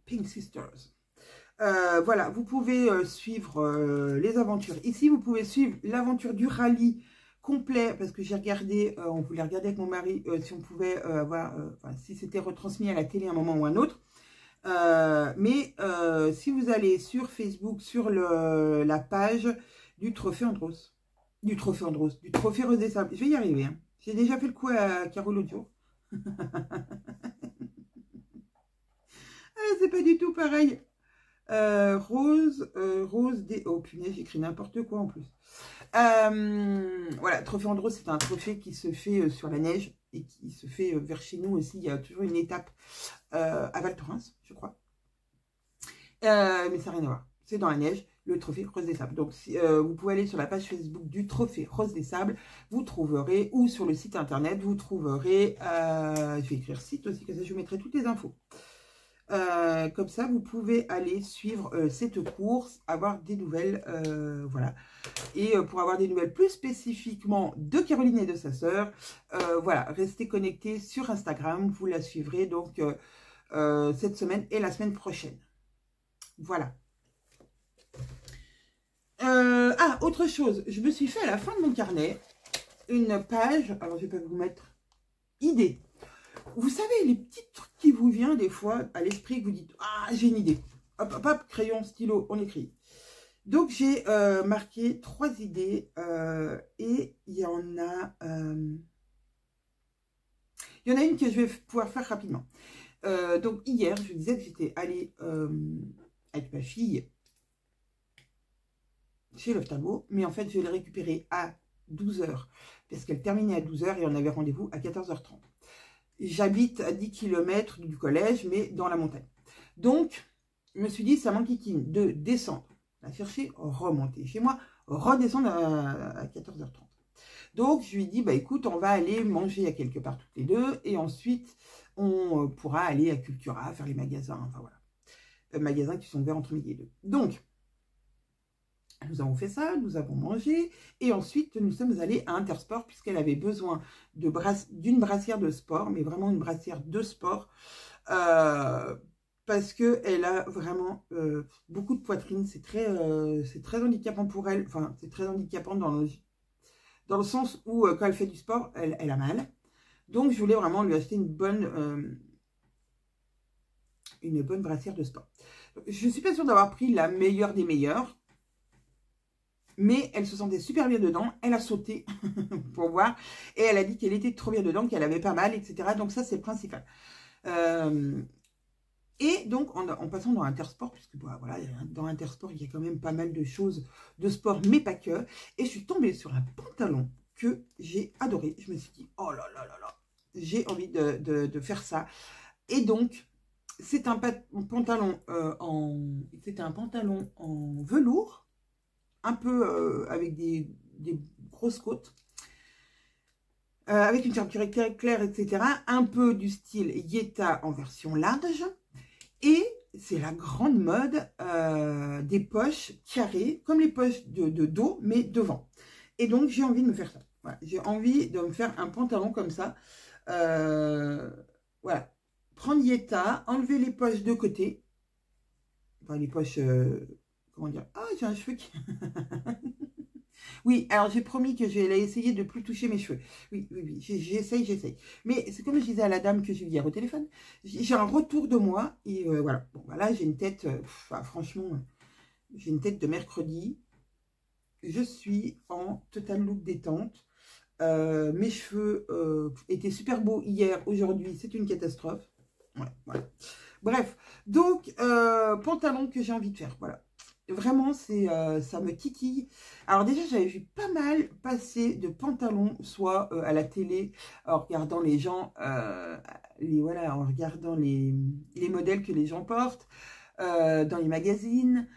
Pink Sisters. Voilà, vous pouvez suivre les aventures. Ici, vous pouvez suivre l'aventure du rallye complet, parce que j'ai regardé, on voulait regarder avec mon mari si on pouvait avoir, si c'était retransmis à la télé à un moment ou un autre. Mais si vous allez sur Facebook, sur la page du Trophée Andros, du Trophée Rose des Sables, je vais y arriver. Hein. J'ai déjà fait le coup à Caro l'autre jour. C'est pas du tout pareil. Rose des... Oh punaise, j'écris n'importe quoi en plus. Voilà, Trophée Andros, c'est un trophée qui se fait sur la neige et qui se fait vers chez nous aussi. Il y a toujours une étape à Val Thorens, je crois. Mais ça n'a rien à voir. C'est dans la neige, le Trophée Rose des Sables. Donc, vous pouvez aller sur la page Facebook du Trophée Rose des Sables. Vous trouverez, ou sur le site internet, vous trouverez... je vais écrire site aussi, comme ça je vous mettrai toutes les infos. Comme ça, vous pouvez aller suivre cette course, avoir des nouvelles, voilà. Et pour avoir des nouvelles plus spécifiquement de Caroline et de sa sœur, voilà, restez connectés sur Instagram, vous la suivrez donc cette semaine et la semaine prochaine. Voilà. Autre chose, je me suis fait à la fin de mon carnet une page, alors je vais pas vous mettre idée. Vous savez, les petits trucs qui vous viennent des fois à l'esprit, que vous dites, ah, j'ai une idée. Hop, hop, hop, crayon, stylo, on écrit. Donc, j'ai marqué 3 idées et il y en a une que je vais pouvoir faire rapidement. Donc, hier, je vous disais que j'étais allée avec ma fille chez l'ophtalmo, mais en fait, je l'ai récupérée à 12 h parce qu'elle terminait à 12 h et on avait rendez-vous à 14 h 30. J'habite à 10 km du collège, mais dans la montagne. Donc, je me suis dit, ça m'enquiquine de descendre, la chercher, remonter chez moi, redescendre à 14 h 30. Donc, je lui ai dit, bah écoute, on va aller manger à quelque part toutes les deux, et ensuite, on pourra aller à Cultura, faire les magasins, enfin voilà. Magasins qui sont ouverts entre midi et 2. Donc, nous avons fait ça, nous avons mangé, et ensuite nous sommes allés à Intersport, puisqu'elle avait besoin d'une brassière de sport, mais vraiment une brassière de sport, parce qu'elle a vraiment beaucoup de poitrine, c'est très handicapant pour elle, enfin c'est très handicapant dans le sens où quand elle fait du sport, elle a mal. Donc je voulais vraiment lui acheter une bonne brassière de sport. Je ne suis pas sûre d'avoir pris la meilleure des meilleures, mais elle se sentait super bien dedans, elle a sauté pour voir, et elle a dit qu'elle était trop bien dedans, qu'elle avait pas mal, etc. Donc ça, c'est le principal. Et donc, en passant dans Intersport, puisque bah, voilà, dans Intersport, il y a quand même pas mal de choses de sport, mais pas que, et je suis tombée sur un pantalon que j'ai adoré. Je me suis dit, oh là là là là, j'ai envie de faire ça. Et donc, c'est un pantalon c'était un pantalon en velours, un peu avec des grosses côtes, avec une fermeture claire, etc. Un peu du style Yeta en version large. Et c'est la grande mode des poches carrées, comme les poches de dos, mais devant. Et donc, j'ai envie de me faire ça. Voilà. J'ai envie de me faire un pantalon comme ça. Voilà. Prendre Yeta, enlever les poches de côté. Enfin, les poches... comment dire? Ah, j'ai un cheveu qui... Oui, alors j'ai promis que je vais essayer de ne plus toucher mes cheveux. Oui, j'essaye. Mais c'est comme je disais à la dame que j'ai eu hier au téléphone, j'ai un retour de moi et voilà. Bon, voilà, j'ai une tête, franchement, j'ai une tête de mercredi. Je suis en total look détente. Mes cheveux étaient super beaux hier, aujourd'hui, c'est une catastrophe. Ouais, voilà. Bref, donc, pantalon que j'ai envie de faire, voilà. Vraiment, ça me titille. Alors déjà, j'avais vu pas mal passer de pantalons, soit à la télé, en regardant les gens, voilà, en regardant les modèles que les gens portent, dans les magazines,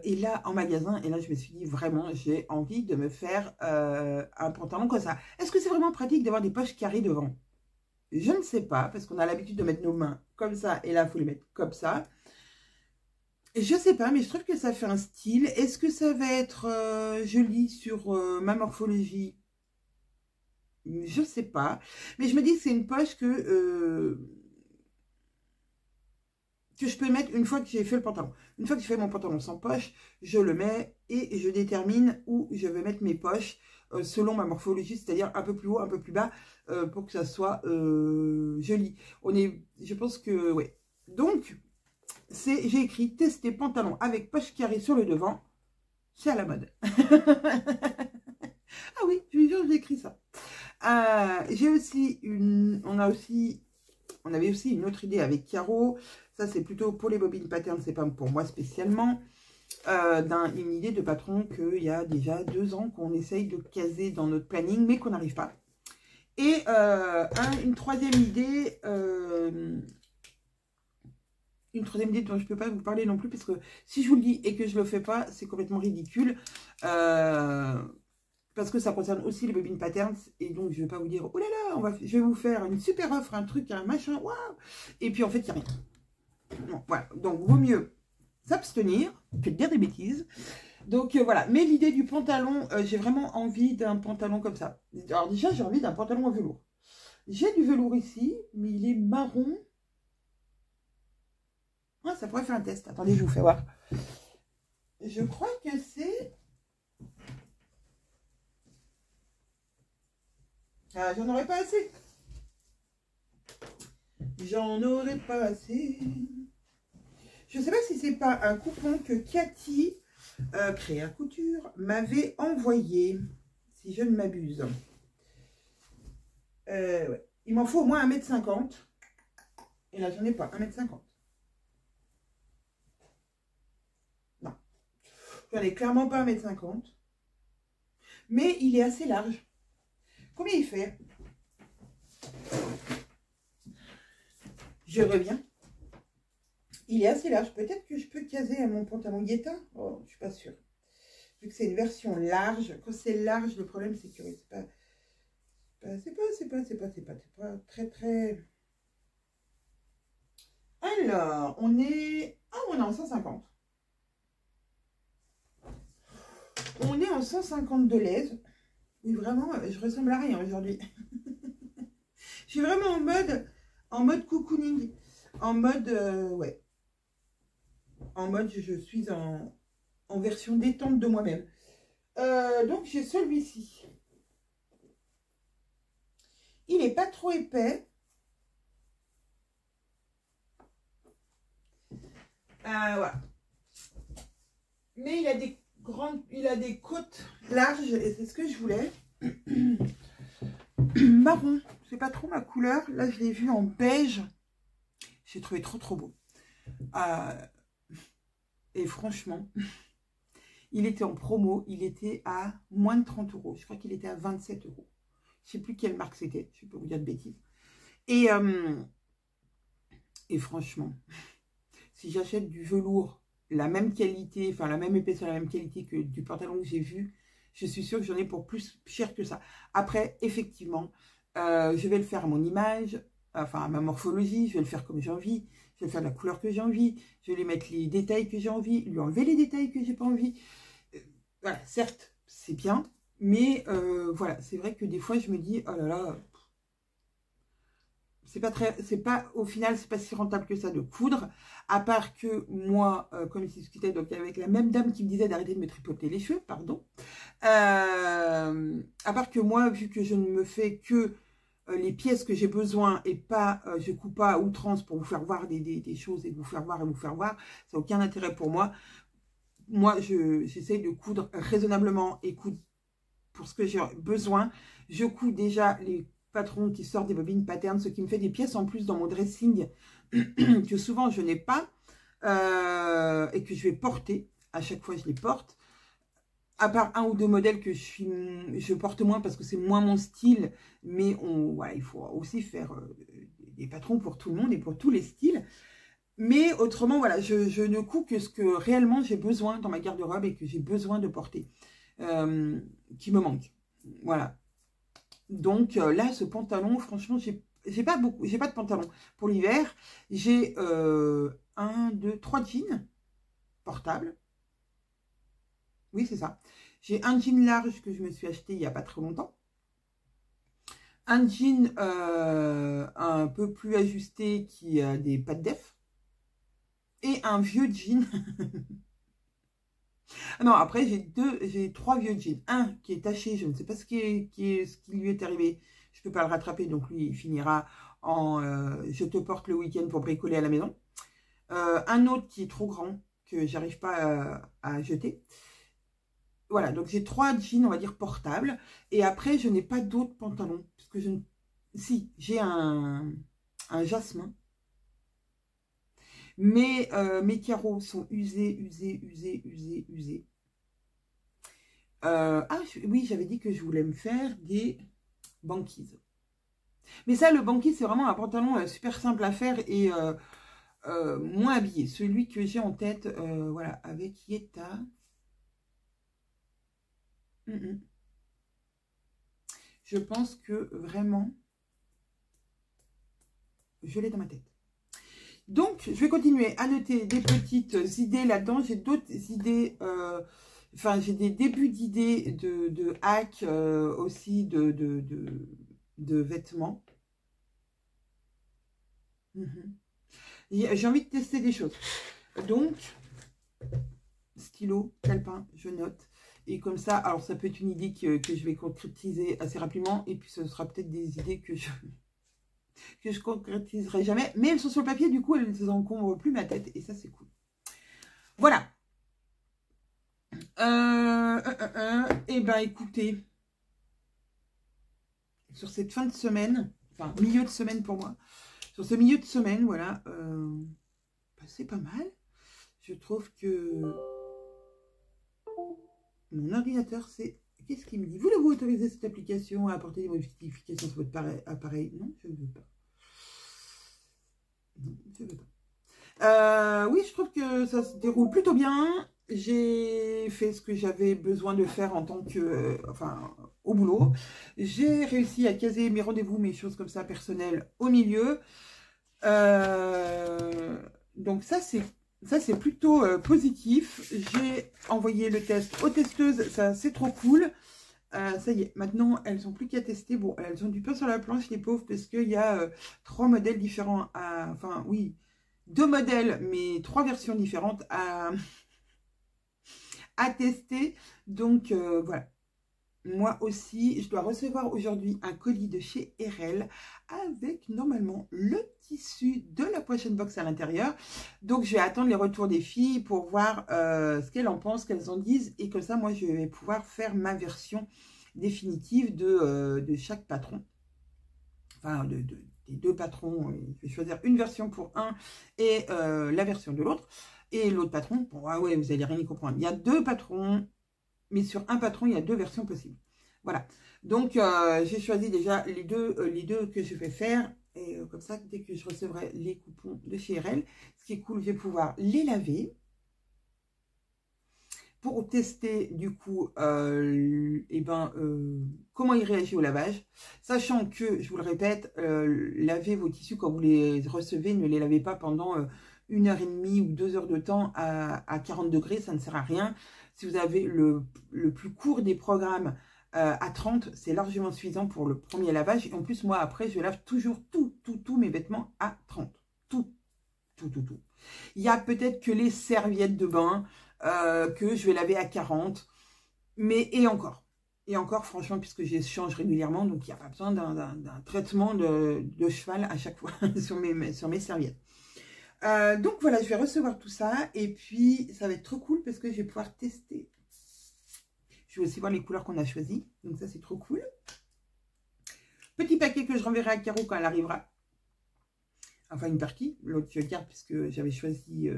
et là, en magasin, et là, je me suis dit, vraiment, j'ai envie de me faire un pantalon comme ça. Est-ce que c'est vraiment pratique d'avoir des poches carrées devant? Je ne sais pas, parce qu'on a l'habitude de mettre nos mains comme ça, et là, il faut les mettre comme ça. Je ne sais pas, mais je trouve que ça fait un style. Est-ce que ça va être joli sur ma morphologie? Je ne sais pas. Mais je me dis que c'est une poche que je peux mettre une fois que j'ai fait le pantalon. Une fois que j'ai fait mon pantalon sans poche, je le mets et je détermine où je vais mettre mes poches selon ma morphologie, c'est-à-dire un peu plus haut, un peu plus bas, pour que ça soit joli. Je pense que, ouais. Donc, j'ai écrit tester pantalon avec poche carrée sur le devant, c'est à la mode. Ah oui, je vous jure, j'ai écrit ça. J'ai aussi on avait aussi une autre idée avec Caro. Ça, c'est plutôt pour les bobines pattern, c'est pas pour moi spécialement. Une idée de patron qu'il y a déjà 2 ans qu'on essaye de caser dans notre planning, mais qu'on n'arrive pas. Et une troisième idée dont je ne peux pas vous parler non plus, parce que si je vous le dis et que je ne le fais pas, c'est complètement ridicule. Parce que ça concerne aussi les bobines patterns, et donc je ne vais pas vous dire, oh là là, je vais vous faire une super offre, un truc, un machin, waouh. Et puis en fait, il n'y a rien. Bon, voilà, donc vaut mieux s'abstenir que de dire des bêtises. Donc voilà, mais l'idée du pantalon, j'ai vraiment envie d'un pantalon comme ça. Alors déjà, j'ai envie d'un pantalon en velours. J'ai du velours ici, mais il est marron. Ah, ça pourrait faire un test. Attendez, je vous fais voir. Je crois que c'est... Ah, j'en aurais pas assez. J'en aurais pas assez. Je sais pas si c'est pas un coupon que Cathy, Créa Couture, m'avait envoyé, si je ne m'abuse. Ouais. Il m'en faut au moins 1,50 m. Et là, j'en ai pas, 1,50 m. Non. J'en ai clairement pas 1,50 m. Mais il est assez large. Combien il fait? Je reviens. Il est assez large. Peut-être que je peux caser à mon pantalon Guetta. Oh, je suis pas sûre. Vu que c'est une version large. Quand c'est large, le problème, c'est que c'est pas très... Alors, on est... Ah, on est en 150. On est en 150 de l'aise. Oui, vraiment, je ressemble à rien aujourd'hui. Je suis vraiment en mode cocooning. En mode, ouais. En mode, je suis en version détente de moi-même. Donc, j'ai celui-ci. Il n'est pas trop épais. Voilà. Mais il a des côtes larges et c'est ce que je voulais. Marron, c'est pas trop ma couleur. Là, je l'ai vu en beige. J'ai trouvé trop beau. Et franchement, il était en promo. Il était à moins de 30 €. Je crois qu'il était à 27 €. Je sais plus quelle marque c'était. Je ne vais pas vous dire de bêtises. Et franchement, si j'achète du velours, la même qualité, enfin la même épaisseur, la même qualité que du pantalon que j'ai vu, je suis sûre que j'en ai pour plus cher que ça. Après, effectivement, je vais le faire à mon image, enfin à ma morphologie, je vais le faire comme j'ai envie, je vais le faire de la couleur que j'ai envie, je vais lui mettre les détails que j'ai envie, lui enlever les détails que j'ai pas envie. Voilà, certes, c'est bien, mais voilà, c'est vrai que des fois je me dis, oh là là, au final, c'est pas si rentable que ça de coudre, à part que moi, comme je discutais donc avec la même dame qui me disait d'arrêter de me tripoter les cheveux, pardon, à part que moi, vu que je ne me fais que les pièces que j'ai besoin et pas, je coupe pas à outrance pour vous faire voir des choses et vous faire voir, ça n'a aucun intérêt pour moi. Moi, j'essaye de coudre raisonnablement et coudre pour ce que j'ai besoin. Je couds déjà les patrons qui sortent des bobines pattern, ce qui me fait des pièces en plus dans mon dressing que souvent je n'ai pas et que je vais porter. À chaque fois, je les porte. À part un ou deux modèles que je porte moins parce que c'est moins mon style, mais voilà, il faut aussi faire des patrons pour tout le monde et pour tous les styles. Mais autrement, voilà, je ne couds que ce que réellement j'ai besoin dans ma garde-robe et que j'ai besoin de porter, qui me manque. Voilà. Donc là, ce pantalon, franchement, j'ai pas beaucoup, j'ai pas de pantalon pour l'hiver. J'ai 1, 2, 3 jeans portables. Oui, c'est ça. J'ai un jean large que je me suis acheté il n'y a pas très longtemps. Un jean un peu plus ajusté qui a des pattes def. Et un vieux jean. Non, après j'ai 3 vieux jeans. Un qui est taché, je ne sais pas ce qui lui est arrivé. Je ne peux pas le rattraper, donc lui il finira en je te porte le week-end pour bricoler à la maison. Un autre qui est trop grand, que j'arrive pas à jeter. Voilà, donc j'ai 3 jeans, on va dire, portables. Et après, je n'ai pas d'autres pantalons. Parce que je ne... Si, j'ai un jasmin. Mais mes carreaux sont usés. Oui, j'avais dit que je voulais me faire des banquises. Mais ça, le banquise, c'est vraiment un pantalon super simple à faire et moins habillé. Celui que j'ai en tête, voilà, avec Yeta. Je pense que vraiment, je l'ai dans ma tête. Donc, je vais continuer à noter des petites idées là-dedans. J'ai d'autres idées, enfin, j'ai des débuts d'idées de hacks aussi de vêtements. J'ai envie de tester des choses. Donc, stylo, calepin, je note. Et comme ça, alors ça peut être une idée que je vais concrétiser assez rapidement. Et puis, ce sera peut-être des idées que je concrétiserai jamais. Mais elles sont sur le papier, du coup, elles ne encombrent plus ma tête. Et ça, c'est cool. Voilà. Et ben, écoutez, sur cette fin de semaine, enfin, milieu de semaine pour moi, sur ce milieu de semaine, voilà, c'est pas mal. Je trouve que mon ordinateur, c'est... Qu'est-ce qu'il me dit? Voulez-vous autoriser cette application à apporter des modifications sur votre appareil? Non, je ne veux pas. Non, je ne veux pas. Oui, je trouve que ça se déroule plutôt bien. J'ai fait ce que j'avais besoin de faire en tant que... enfin, au boulot. J'ai réussi à caser mes rendez-vous, mes choses comme ça, personnelles, au milieu. Donc ça, c'est plutôt positif. J'ai envoyé le test aux testeuses. Ça, c'est trop cool. Ça y est, maintenant, elles n'ont plus qu'à tester. Bon, elles ont du pain sur la planche, les pauvres, parce qu'il y a 3 modèles différents. Enfin, oui, 2 modèles, mais 3 versions différentes à tester. Donc, voilà. Moi aussi, je dois recevoir aujourd'hui un colis de chez RL avec normalement le tissu de la prochaine box à l'intérieur. Donc, je vais attendre les retours des filles pour voir ce qu'elles en pensent, qu'elles en disent. Et comme ça, moi, je vais pouvoir faire ma version définitive de chaque patron. Enfin, des 2 patrons. Je vais choisir une version pour un et la version de l'autre. Et l'autre patron, bon, ah ouais, vous n'allez rien y comprendre. Il y a 2 patrons. Mais sur un patron, il y a 2 versions possibles. Voilà. Donc, j'ai choisi déjà les deux que je vais faire. Et comme ça, dès que je recevrai les coupons de chez RL, ce qui est cool, je vais pouvoir les laver. Pour tester, du coup, comment il réagit au lavage. Sachant que, je vous le répète, lavez vos tissus quand vous les recevez. Ne les lavez pas pendant 1h30 ou 2 heures de temps à 40 degrés. Ça ne sert à rien. Si vous avez le plus court des programmes à 30, c'est largement suffisant pour le premier lavage. Et en plus, moi, après, je lave toujours tous mes vêtements à 30. Tout. Il y a peut-être que les serviettes de bain que je vais laver à 40. Mais, et encore, franchement, puisque j'échange régulièrement, donc il n'y a pas besoin d'un traitement de cheval à chaque fois sur mes serviettes. Donc voilà, je vais recevoir tout ça et puis ça va être trop cool parce que je vais pouvoir tester. Je vais aussi voir les couleurs qu'on a choisies, donc ça c'est trop cool. Petit paquet que je renverrai à Caro quand elle arrivera. Enfin une partie, l'autre je garde puisque j'avais choisi,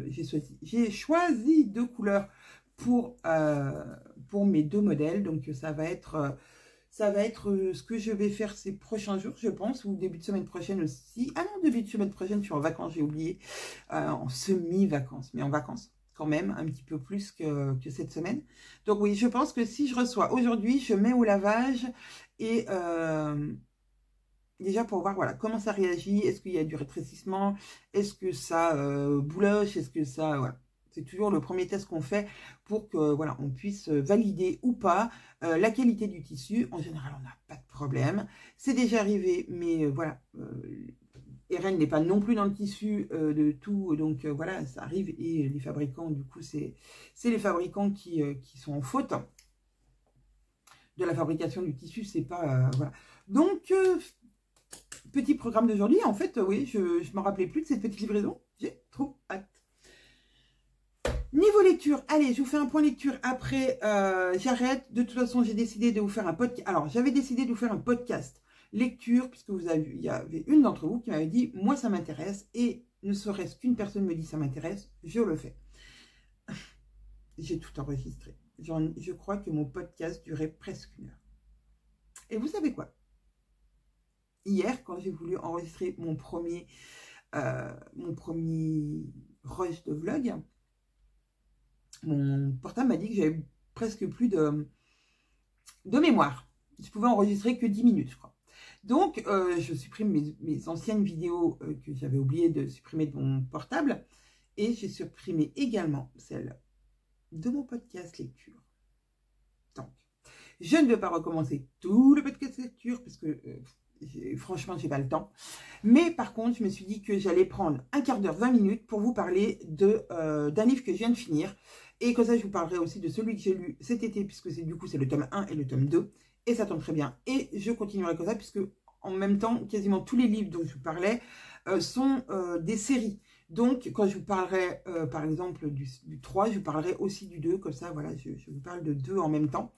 j'ai choisi 2 couleurs pour mes 2 modèles, donc ça va être ce que je vais faire ces prochains jours, je pense, ou début de semaine prochaine aussi. Ah non, début de semaine prochaine, je suis en vacances, j'ai oublié. En semi-vacances, mais en vacances quand même, un petit peu plus que cette semaine. Donc oui, je pense que si je reçois aujourd'hui, je mets au lavage et déjà pour voir voilà, comment ça réagit, est-ce qu'il y a du rétrécissement, est-ce que ça bouloche, est-ce que ça... Voilà. C'est toujours le premier test qu'on fait pour que voilà, on puisse valider ou pas la qualité du tissu. En général, on n'a pas de problème. C'est déjà arrivé, mais voilà, RN n'est pas non plus dans le tissu de tout, donc voilà, ça arrive. Et les fabricants, du coup, c'est les fabricants qui sont en faute de la fabrication du tissu, c'est pas... voilà. Donc, petit programme d'aujourd'hui. En fait, oui, je ne me rappelais plus de cette petite livraison. J'ai trop hâte. Niveau lecture, allez, je vous fais un point lecture. Après, j'arrête. De toute façon, j'ai décidé de vous faire un podcast. Alors, j'avais décidé de vous faire un podcast lecture, puisque vous avez vu, il y avait une d'entre vous qui m'avait dit, moi, ça m'intéresse. Et ne serait-ce qu'une personne me dit, ça m'intéresse, je le fais. J'ai tout enregistré. Je crois que mon podcast durait presque 1 heure. Et vous savez quoi? Hier, quand j'ai voulu enregistrer mon premier rush de vlog, mon portable m'a dit que j'avais presque plus de mémoire. Je pouvais enregistrer que 10 minutes, je crois. Donc, je supprime mes anciennes vidéos que j'avais oublié de supprimer de mon portable. Et j'ai supprimé également celle de mon podcast lecture. Donc, je ne vais pas recommencer tout le podcast lecture parce que... franchement, j'ai pas le temps. Mais par contre, je me suis dit que j'allais prendre un quart d'heure, 20 minutes pour vous parler d'un livre que je viens de finir. Et comme ça, je vous parlerai aussi de celui que j'ai lu cet été, puisque c'est le tome 1 et le tome 2. Et ça tombe très bien. Et je continuerai comme ça, puisque en même temps, quasiment tous les livres dont je vous parlais sont des séries. Donc, quand je vous parlerai, par exemple, du 3, je vous parlerai aussi du 2. Comme ça, voilà, je vous parle de 2 en même temps.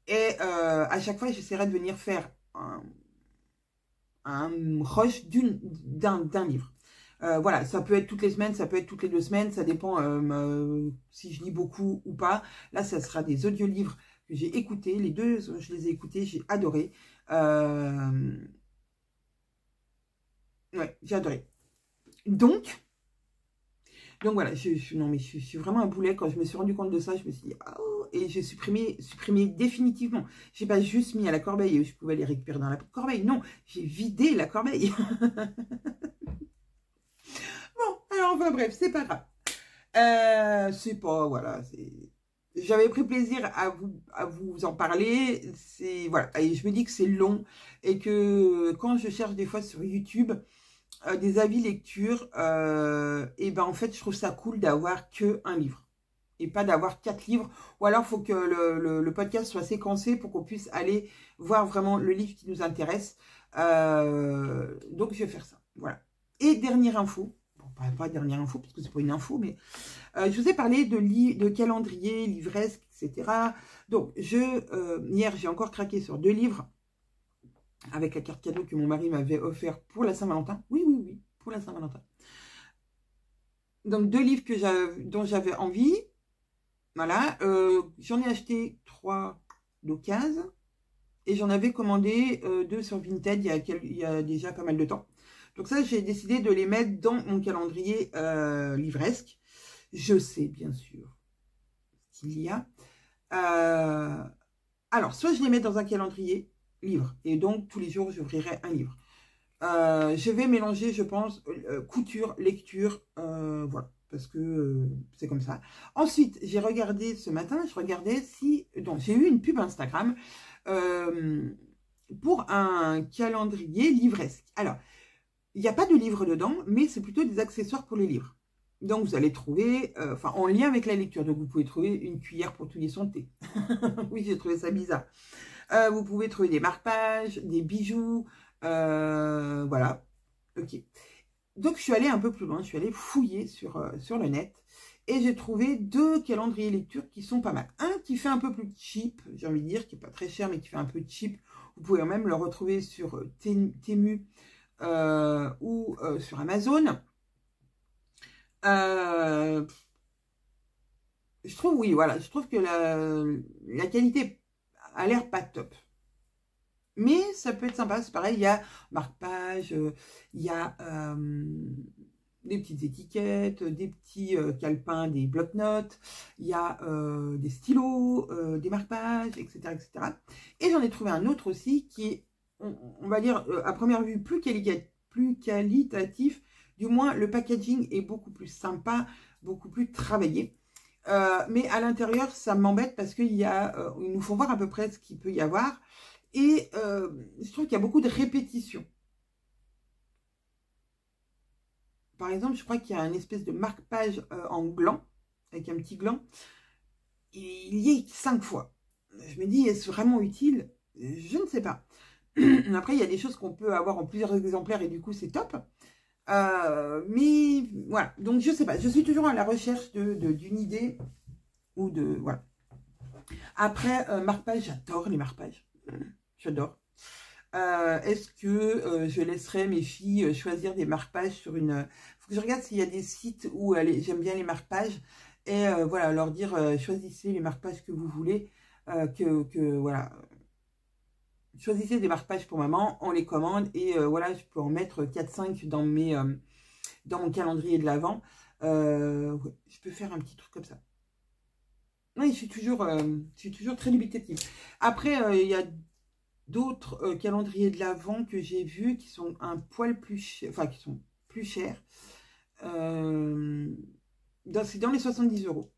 Et à chaque fois, j'essaierai de venir faire un rush d'un livre. Voilà, ça peut être toutes les semaines, ça peut être toutes les 2 semaines, ça dépend si je lis beaucoup ou pas. Là, ça sera des audiolivres que j'ai écoutés. Les 2, je les ai écoutés, j'ai adoré. Ouais, j'ai adoré. Donc voilà, non mais je suis vraiment un boulet. Quand je me suis rendu compte de ça, je me suis dit, oh, et j'ai supprimé définitivement. J'ai pas juste mis à la corbeille et je pouvais les récupérer dans la corbeille. Non, j'ai vidé la corbeille. Bon, alors enfin bref, c'est pas grave. C'est pas, voilà, j'avais pris plaisir à vous en parler. C'est, voilà, et je me dis que c'est long et que quand je cherche des fois sur YouTube des avis lecture, et ben en fait, je trouve ça cool d'avoir que un livre et pas d'avoir 4 livres. Ou alors, il faut que le podcast soit séquencé pour qu'on puisse aller voir vraiment le livre qui nous intéresse. Donc, je vais faire ça. Voilà. Et dernière info. Bon, pas dernière info, parce que c'est pas une info, mais je vous ai parlé de calendrier, livresque, etc. Donc, hier, j'ai encore craqué sur 2 livres avec la carte cadeau que mon mari m'avait offert pour la Saint-Valentin. Oui, pour la Saint-Valentin. Donc, 2 livres dont j'avais envie. Voilà. J'en ai acheté 3 d'occasion. Et j'en avais commandé 2 sur Vinted il y a déjà pas mal de temps. Donc ça, j'ai décidé de les mettre dans mon calendrier livresque. Je sais, bien sûr, qu'il y a. Alors, soit je les mets dans un calendrier livre. Et donc, tous les jours, j'ouvrirai un livre. Je vais mélanger, je pense, couture, lecture. Voilà, parce que c'est comme ça. Ensuite, j'ai regardé ce matin, je regardais si... Donc, j'ai eu une pub Instagram pour un calendrier livresque. Alors, il n'y a pas de livre dedans, mais c'est plutôt des accessoires pour les livres. Donc, vous allez trouver, en lien avec la lecture. Donc, vous pouvez trouver une cuillère pour touiller son thé. Oui, j'ai trouvé ça bizarre. Vous pouvez trouver des marque-pages, des bijoux. Voilà. Ok. Donc, je suis allée un peu plus loin. Je suis allée fouiller sur le net. Et j'ai trouvé 2 calendriers lecture qui sont pas mal. Un qui fait un peu plus cheap, j'ai envie de dire, qui n'est pas très cher, mais qui fait un peu cheap. Vous pouvez même le retrouver sur Temu ou sur Amazon. Je trouve, oui, voilà, je trouve que la qualité a l'air pas top. Mais ça peut être sympa, c'est pareil, il y a marque-page, il y a des petites étiquettes, des petits calepins, des bloc-notes, il y a des stylos, des marque-pages, etc., etc. Et j'en ai trouvé un autre aussi qui est on va dire, à première vue, plus qualitatif. Du moins, le packaging est beaucoup plus sympa, beaucoup plus travaillé. Mais à l'intérieur, ça m'embête parce qu'il ils nous font voir à peu près ce qu'il peut y avoir. Et je trouve qu'il y a beaucoup de répétitions. Par exemple, je crois qu'il y a une espèce de marque-page en gland, avec un petit gland. Et il y est 5 fois. Je me dis, est-ce vraiment utile? Je ne sais pas. Après, il y a des choses qu'on peut avoir en plusieurs exemplaires et du coup, c'est top. Mais voilà, donc je sais pas. Je suis toujours à la recherche d'une idée ou de... Voilà. Après, marque-page, j'adore les marque-pages. J'adore. Est-ce que je laisserai mes filles choisir des marque-pages sur une... Faut que je regarde s'il y a des sites où j'aime bien les marque-pages. Et voilà, leur dire, choisissez les marque-pages que vous voulez. Voilà. Choisissez des marque-pages pour maman, on les commande. Et voilà, je peux en mettre 4-5 dans mon calendrier de l'Avent. Ouais, je peux faire un petit truc comme ça. Oui, je suis toujours très dubitative. Après, il y a d'autres calendriers de l'Avent que j'ai vus qui sont un poil plus chers, enfin qui sont plus chers. C'est dans les 70 €.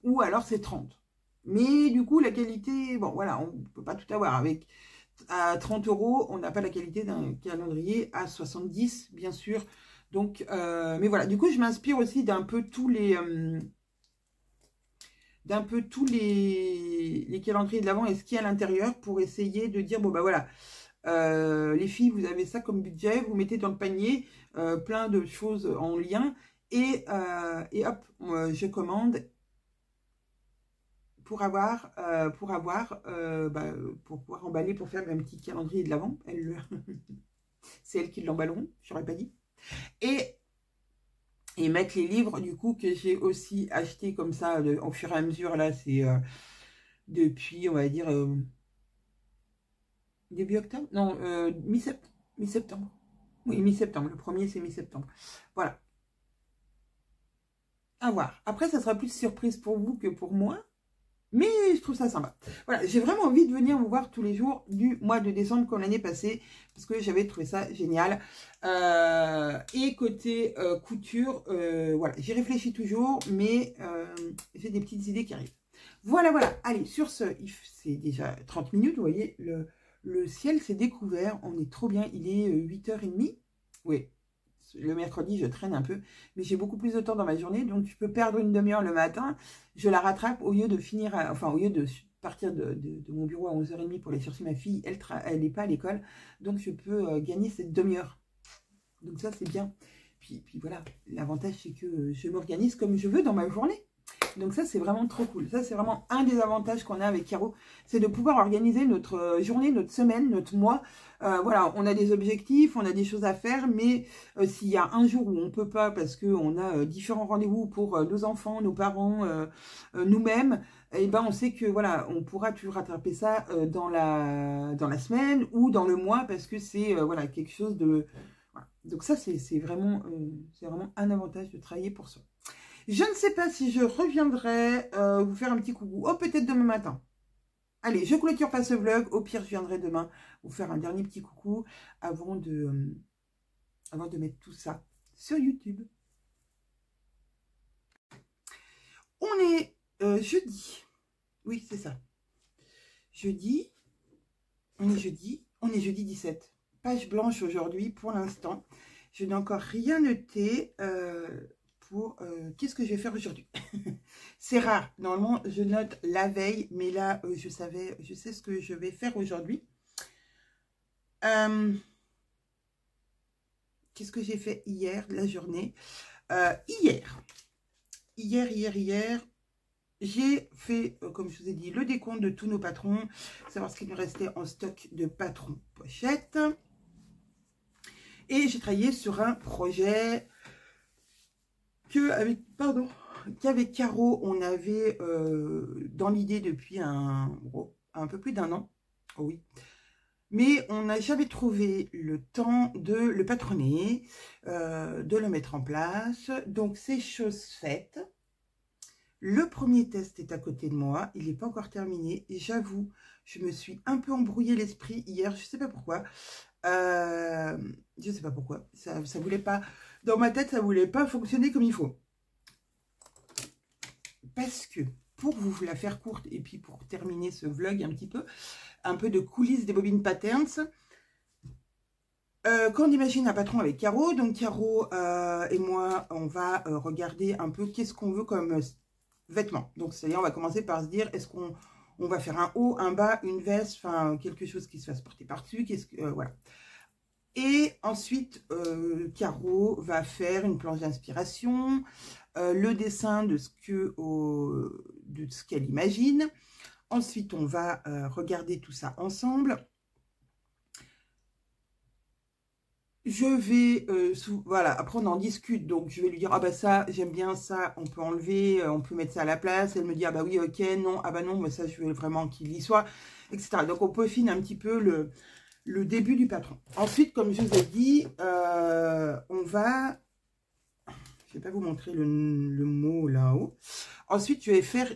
Ou alors c'est 30. Mais du coup, la qualité, bon voilà, on ne peut pas tout avoir. À 30 €, on n'a pas la qualité d'un calendrier à 70, bien sûr. Donc, mais voilà, du coup, je m'inspire aussi d'un peu tous les calendriers de l'Avent et ce qu'il y a à l'intérieur pour essayer de dire, bon bah voilà, les filles, vous avez ça comme budget, vous mettez dans le panier plein de choses en lien et hop, je commande pour pouvoir emballer, pour faire un petit calendrier de l'Avent. C'est elles qui l'emballeront, j'aurais pas dit. Et mettre les livres, du coup, que j'ai aussi acheté comme ça, au fur et à mesure, là, c'est depuis, on va dire, début octobre? Non, mi-septembre. Oui, mi-septembre. Le premier, c'est mi-septembre. Voilà. À voir. Après, ça sera plus surprise pour vous que pour moi. Mais je trouve ça sympa. Voilà, j'ai vraiment envie de venir vous voir tous les jours du mois de décembre comme l'année passée. Parce que j'avais trouvé ça génial. Et côté couture, voilà, j'y réfléchis toujours. Mais j'ai des petites idées qui arrivent. Voilà, voilà. Allez, sur ce, c'est déjà 30 minutes. Vous voyez, le ciel s'est découvert. On est trop bien. Il est 8h30. Oui. Le mercredi, je traîne un peu, mais j'ai beaucoup plus de temps dans ma journée, donc je peux perdre une demi-heure le matin. Je la rattrape au lieu de au lieu de partir de mon bureau à 11h30 pour aller chercher ma fille. Elle n'est pas à l'école, donc je peux gagner cette demi-heure. Donc ça, c'est bien. Puis voilà, l'avantage, c'est que je m'organise comme je veux dans ma journée. Donc ça, c'est vraiment trop cool. Ça, c'est vraiment un des avantages qu'on a avec Caro. C'est de pouvoir organiser notre journée, notre semaine, notre mois. Voilà, on a des objectifs, on a des choses à faire. Mais s'il y a un jour où on ne peut pas parce qu'on a différents rendez-vous pour nos enfants, nos parents, nous-mêmes, eh ben, on sait que voilà, on pourra toujours rattraper ça dans la semaine ou dans le mois parce que c'est voilà, quelque chose de... Voilà. Donc ça, c'est vraiment un avantage de travailler pour ça. Je ne sais pas si je reviendrai vous faire un petit coucou. Oh, peut-être demain matin. Allez, je clôture pas ce vlog. Au pire, je viendrai demain vous faire un dernier petit coucou avant de mettre tout ça sur YouTube. On est jeudi. Oui, c'est ça. Jeudi. On est jeudi 17. Page blanche aujourd'hui pour l'instant. Je n'ai encore rien noté. Qu'est-ce que je vais faire aujourd'hui. C'est rare, normalement je note la veille, mais là je sais ce que je vais faire aujourd'hui. Qu'est-ce que j'ai fait hier de la journée? Hier, j'ai fait, comme je vous ai dit, le décompte de tous nos patrons, savoir ce qu'il nous restait en stock de patrons pochettes. Et j'ai travaillé sur un projet qu'avec Caro, on avait dans l'idée depuis un peu plus d'1 an. Oh oui. Mais on n'a jamais trouvé le temps de le patronner, de le mettre en place. Donc, c'est chose faite. Le premier test est à côté de moi, il n'est pas encore terminé et j'avoue, je me suis un peu embrouillé l'esprit hier, je ne sais pas pourquoi. Je ne sais pas pourquoi, ça voulait pas, dans ma tête, ça voulait pas fonctionner comme il faut. Parce que, pour vous la faire courte et puis pour terminer ce vlog un peu de coulisses des bobines patterns. Quand on imagine un patron avec Caro, donc Caro et moi, on va regarder un peu qu'est-ce qu'on veut comme vêtements. Donc, c'est-à-dire, on va commencer par se dire, est-ce qu'on va faire un haut, un bas, une veste, enfin, quelque chose qui se fasse porter par-dessus, voilà. Et ensuite, Caro va faire une planche d'inspiration, le dessin de ce qu'elle imagine. Ensuite, on va regarder tout ça ensemble. Je vais, voilà, après on en discute, donc je vais lui dire, ah bah ça, j'aime bien ça, on peut enlever, on peut mettre ça à la place. Elle me dit, ah bah oui, ok, non, ah bah non, mais ça, je veux vraiment qu'il y soit, etc. Donc on peaufine un petit peu le début du patron. Ensuite, comme je vous ai dit, on va, je vais pas vous montrer le mot là-haut. Ensuite, je vais faire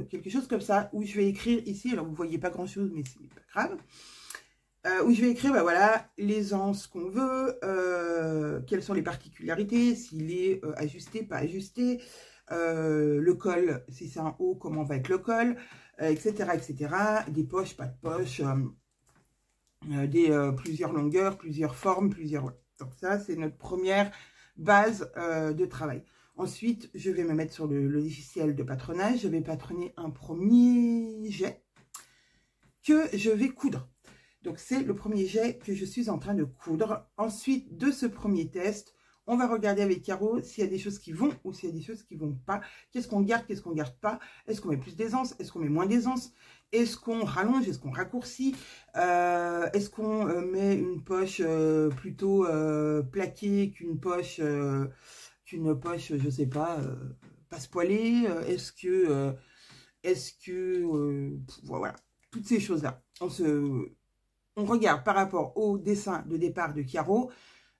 quelque chose comme ça, où je vais écrire ici, alors vous voyez pas grand-chose, mais c'est pas grave. Où je vais écrire, bah voilà, l'aisance qu'on veut, quelles sont les particularités, s'il est ajusté, pas ajusté, le col, si c'est un haut, comment va être le col, etc., etc., des poches, pas de poches, plusieurs longueurs, plusieurs formes, plusieurs... Donc ça, c'est notre première base de travail. Ensuite, je vais me mettre sur le logiciel de patronage, je vais patronner un premier jet que je vais coudre. Donc, c'est le premier jet que je suis en train de coudre. Ensuite, de ce premier test, on va regarder avec Caro s'il y a des choses qui vont ou s'il y a des choses qui ne vont pas. Qu'est-ce qu'on garde, qu'est-ce qu'on ne garde pas? Est-ce qu'on met plus d'aisance? Est-ce qu'on met moins d'aisance? Est-ce qu'on rallonge? Est-ce qu'on raccourcit? Est-ce qu'on met une poche plutôt plaquée qu'une poche, je ne sais pas, passe-poilée? Voilà, toutes ces choses-là. On regarde par rapport au dessin de départ de Caro,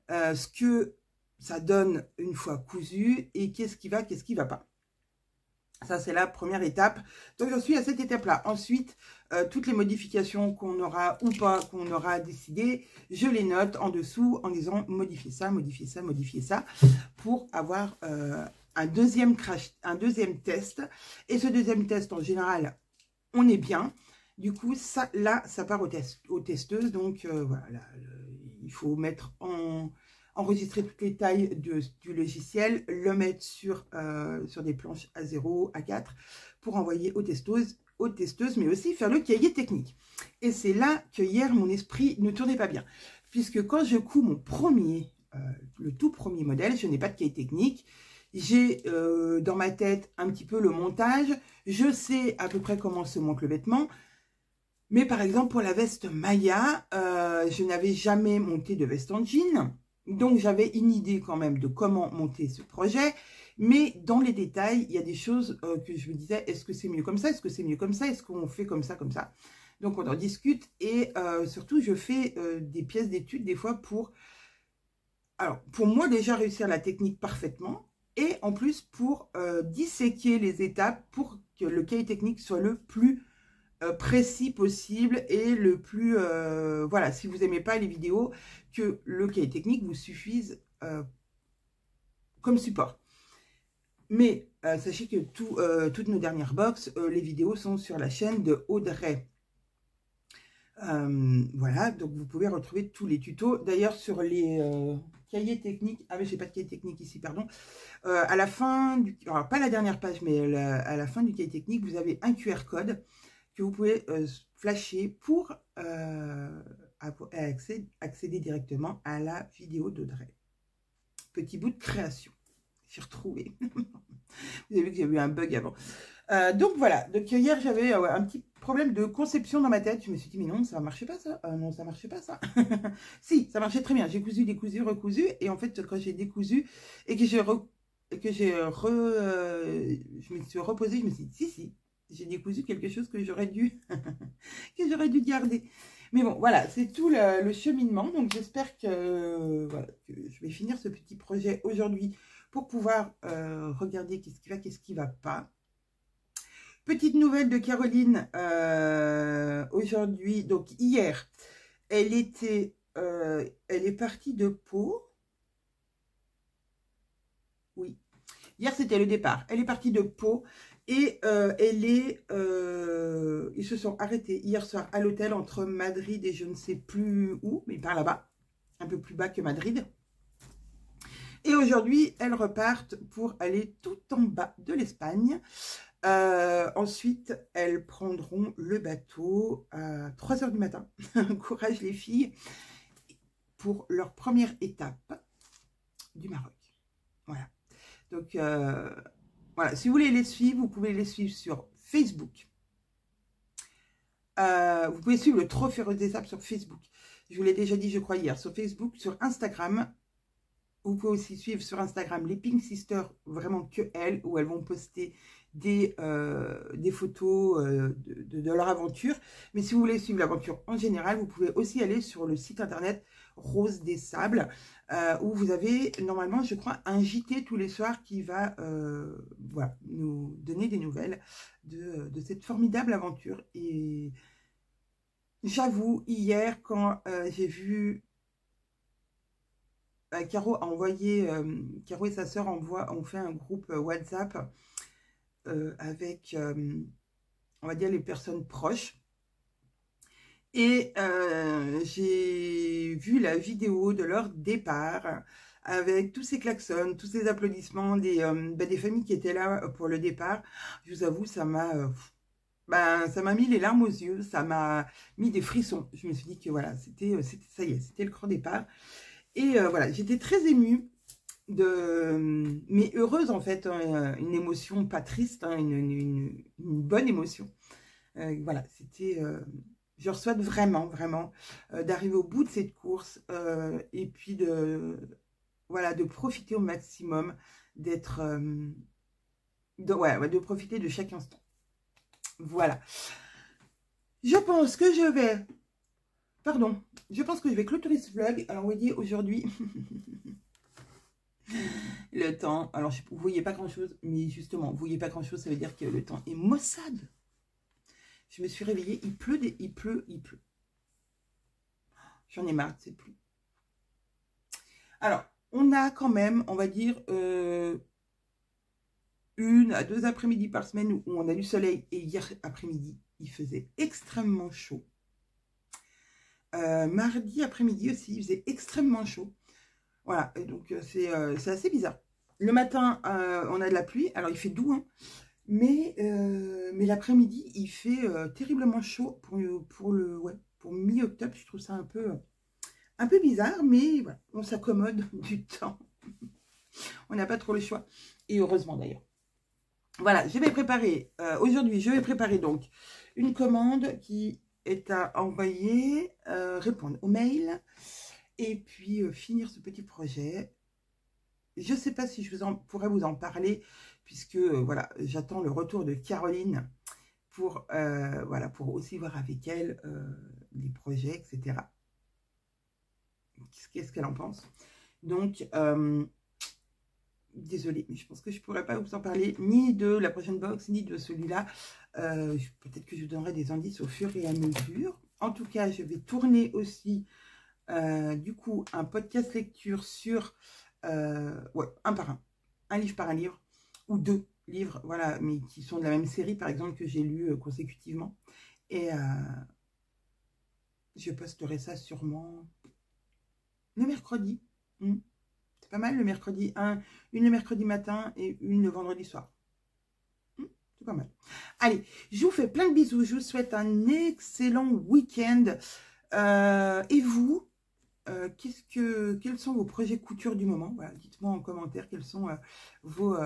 ce que ça donne une fois cousu et qu'est-ce qui va pas. Ça, c'est la première étape. Donc, j'en suis à cette étape-là. Ensuite, toutes les modifications qu'on aura ou pas, qu'on aura décidé, je les note en dessous en disant modifier ça, modifier ça, modifier ça, pour avoir un deuxième test. Et ce deuxième test, en général, on est bien. Du coup, ça, là, ça part aux testeuses. Donc, voilà, il faut mettre enregistrer toutes les tailles du logiciel, le mettre sur des planches A0, A4 pour envoyer aux testeuses, mais aussi faire le cahier technique. Et c'est là que hier, mon esprit ne tournait pas bien. Puisque quand je couds le tout premier modèle, je n'ai pas de cahier technique. J'ai dans ma tête un petit peu le montage. Je sais à peu près comment se monte le vêtement. Mais par exemple, pour la veste Maya, je n'avais jamais monté de veste en jean. Donc, j'avais une idée quand même de comment monter ce projet. Mais dans les détails, il y a des choses que je me disais, est-ce que c'est mieux comme ça? Est-ce que c'est mieux comme ça? Est-ce qu'on fait comme ça, comme ça? Donc, on en discute. Et surtout, je fais des pièces d'études des fois pour moi déjà réussir la technique parfaitement. Et en plus, pour disséquer les étapes pour que le cahier technique soit le plus précis possible et le plus voilà, si vous n'aimez pas les vidéos, que le cahier technique vous suffise comme support. Mais sachez que toutes nos dernières box, les vidéos sont sur la chaîne de Audrey. Voilà, donc vous pouvez retrouver tous les tutos. D'ailleurs, sur les cahiers techniques, ah mais j'ai pas de cahier technique ici, pardon. À la fin, alors pas la dernière page, mais à la fin du cahier technique, vous avez un QR code que vous pouvez flasher pour accéder directement à la vidéo d'Audrey. Petit bout de création. J'ai retrouvé. Vous avez vu que j'ai eu un bug avant. Donc voilà, donc hier j'avais un petit problème de conception dans ma tête. Je me suis dit mais non, ça ne marchait pas ça. Non, ça ne marchait pas ça. Si, ça marchait très bien. J'ai cousu, décousu, recousu. Et en fait, quand j'ai décousu et que je me suis reposée, je me suis dit si, j'ai décousu quelque chose que j'aurais dû garder. Mais bon, voilà, c'est tout le cheminement. Donc, j'espère que, voilà, que je vais finir ce petit projet aujourd'hui pour pouvoir regarder qu'est-ce qui va, qu'est-ce qui ne va pas. Petite nouvelle de Caroline, aujourd'hui, donc hier, elle est partie de Pau. Oui, hier c'était le départ. Elle est partie de Pau et ils se sont arrêtés hier soir à l'hôtel entre Madrid et je ne sais plus où, mais par là-bas, un peu plus bas que Madrid. Et aujourd'hui, elles repartent pour aller tout en bas de l'Espagne. Ensuite, elles prendront le bateau à 3 h du matin. Courage les filles pour leur première étape du Maroc. Voilà. Donc, voilà. Si vous voulez les suivre, vous pouvez les suivre sur Facebook. Vous pouvez suivre le Trophée Rose des Sables sur Facebook. Je vous l'ai déjà dit, je crois, hier. Sur Facebook, sur Instagram. Vous pouvez aussi suivre sur Instagram les Pink Sisters, vraiment que elles, où elles vont poster des photos de leur aventure. Mais si vous voulez suivre l'aventure en général, vous pouvez aussi aller sur le site internet Rose des Sables, où vous avez normalement, je crois, un JT tous les soirs qui va voilà, nous donner des nouvelles de cette formidable aventure. Et j'avoue, hier, quand j'ai vu... Caro a envoyé, Caro et sa sœur ont fait un groupe WhatsApp avec, on va dire, les personnes proches. Et j'ai vu la vidéo de leur départ avec tous ces klaxons, tous ces applaudissements des familles qui étaient là pour le départ. Je vous avoue, ça m'a mis les larmes aux yeux, ça m'a mis des frissons. Je me suis dit que voilà, ça y est, c'était le grand départ. Et voilà, j'étais très émue, mais heureuse en fait, hein, une émotion pas triste, hein, une bonne émotion. Voilà, c'était, je souhaite vraiment, vraiment d'arriver au bout de cette course et puis voilà, de profiter au maximum, de profiter de chaque instant. Voilà. Je pense que je vais... Pardon, je pense que je vais clôturer ce vlog. Alors, vous voyez, aujourd'hui, le temps... Alors, vous ne voyez pas grand-chose, mais justement, vous ne voyez pas grand-chose, ça veut dire que le temps est maussade. Je me suis réveillée, il pleut, il pleut. J'en ai marre de cette pluie. Alors, on a quand même, on va dire, 1 à 2 après-midi par semaine où on a du soleil. Et hier après-midi, il faisait extrêmement chaud. Mardi après-midi aussi, il faisait extrêmement chaud. Voilà, et donc c'est assez bizarre. Le matin, on a de la pluie. Alors, il fait doux, hein, mais l'après-midi, il fait terriblement chaud pour mi-octobre. Je trouve ça un peu bizarre, mais voilà, on s'accommode du temps. On n'a pas trop le choix. Et heureusement, d'ailleurs. Voilà, je vais préparer, aujourd'hui, je vais préparer donc une commande qui est à envoyer, répondre aux mails et puis finir ce petit projet. Je ne sais pas si je pourrais vous en parler puisque voilà, j'attends le retour de Caroline pour, voilà, pour aussi voir avec elle les projets, etc. Qu'est-ce qu'elle en pense. Donc, désolée, mais je pense que je ne pourrais pas vous en parler ni de la prochaine box, ni de celui-là. Peut-être que je vous donnerai des indices au fur et à mesure. En tout cas, je vais tourner aussi, du coup, un podcast lecture sur, ouais, un par un livre par un livre, ou 2 livres, voilà, mais qui sont de la même série, par exemple, que j'ai lu consécutivement. Et je posterai ça sûrement le mercredi. C'est pas mal le mercredi, une le mercredi matin et une le vendredi soir. C'est pas mal. Allez, je vous fais plein de bisous. Je vous souhaite un excellent week-end. Et vous, quels sont vos projets couture du moment? Voilà, dites-moi en commentaire quelles sont vos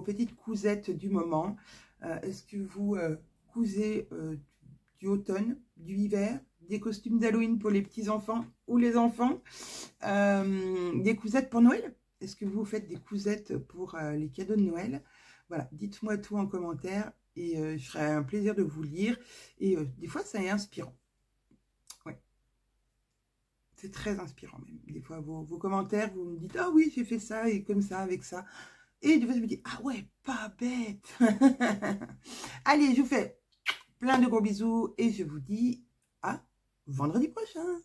petites cousettes du moment. Est-ce que vous cousez du automne, du hiver, des costumes d'Halloween pour les petits-enfants ou les enfants, des cousettes pour Noël? Est-ce que vous faites des cousettes pour les cadeaux de Noël? Voilà, dites-moi tout en commentaire et je ferai un plaisir de vous lire. Et des fois, ça est inspirant. Ouais. C'est très inspirant même. Des fois, vos commentaires, vous me dites « Ah oui, j'ai fait ça et comme ça, avec ça. » Et de fait, je me dis, ah ouais, pas bête. Allez, je vous fais plein de gros bisous et je vous dis à vendredi prochain.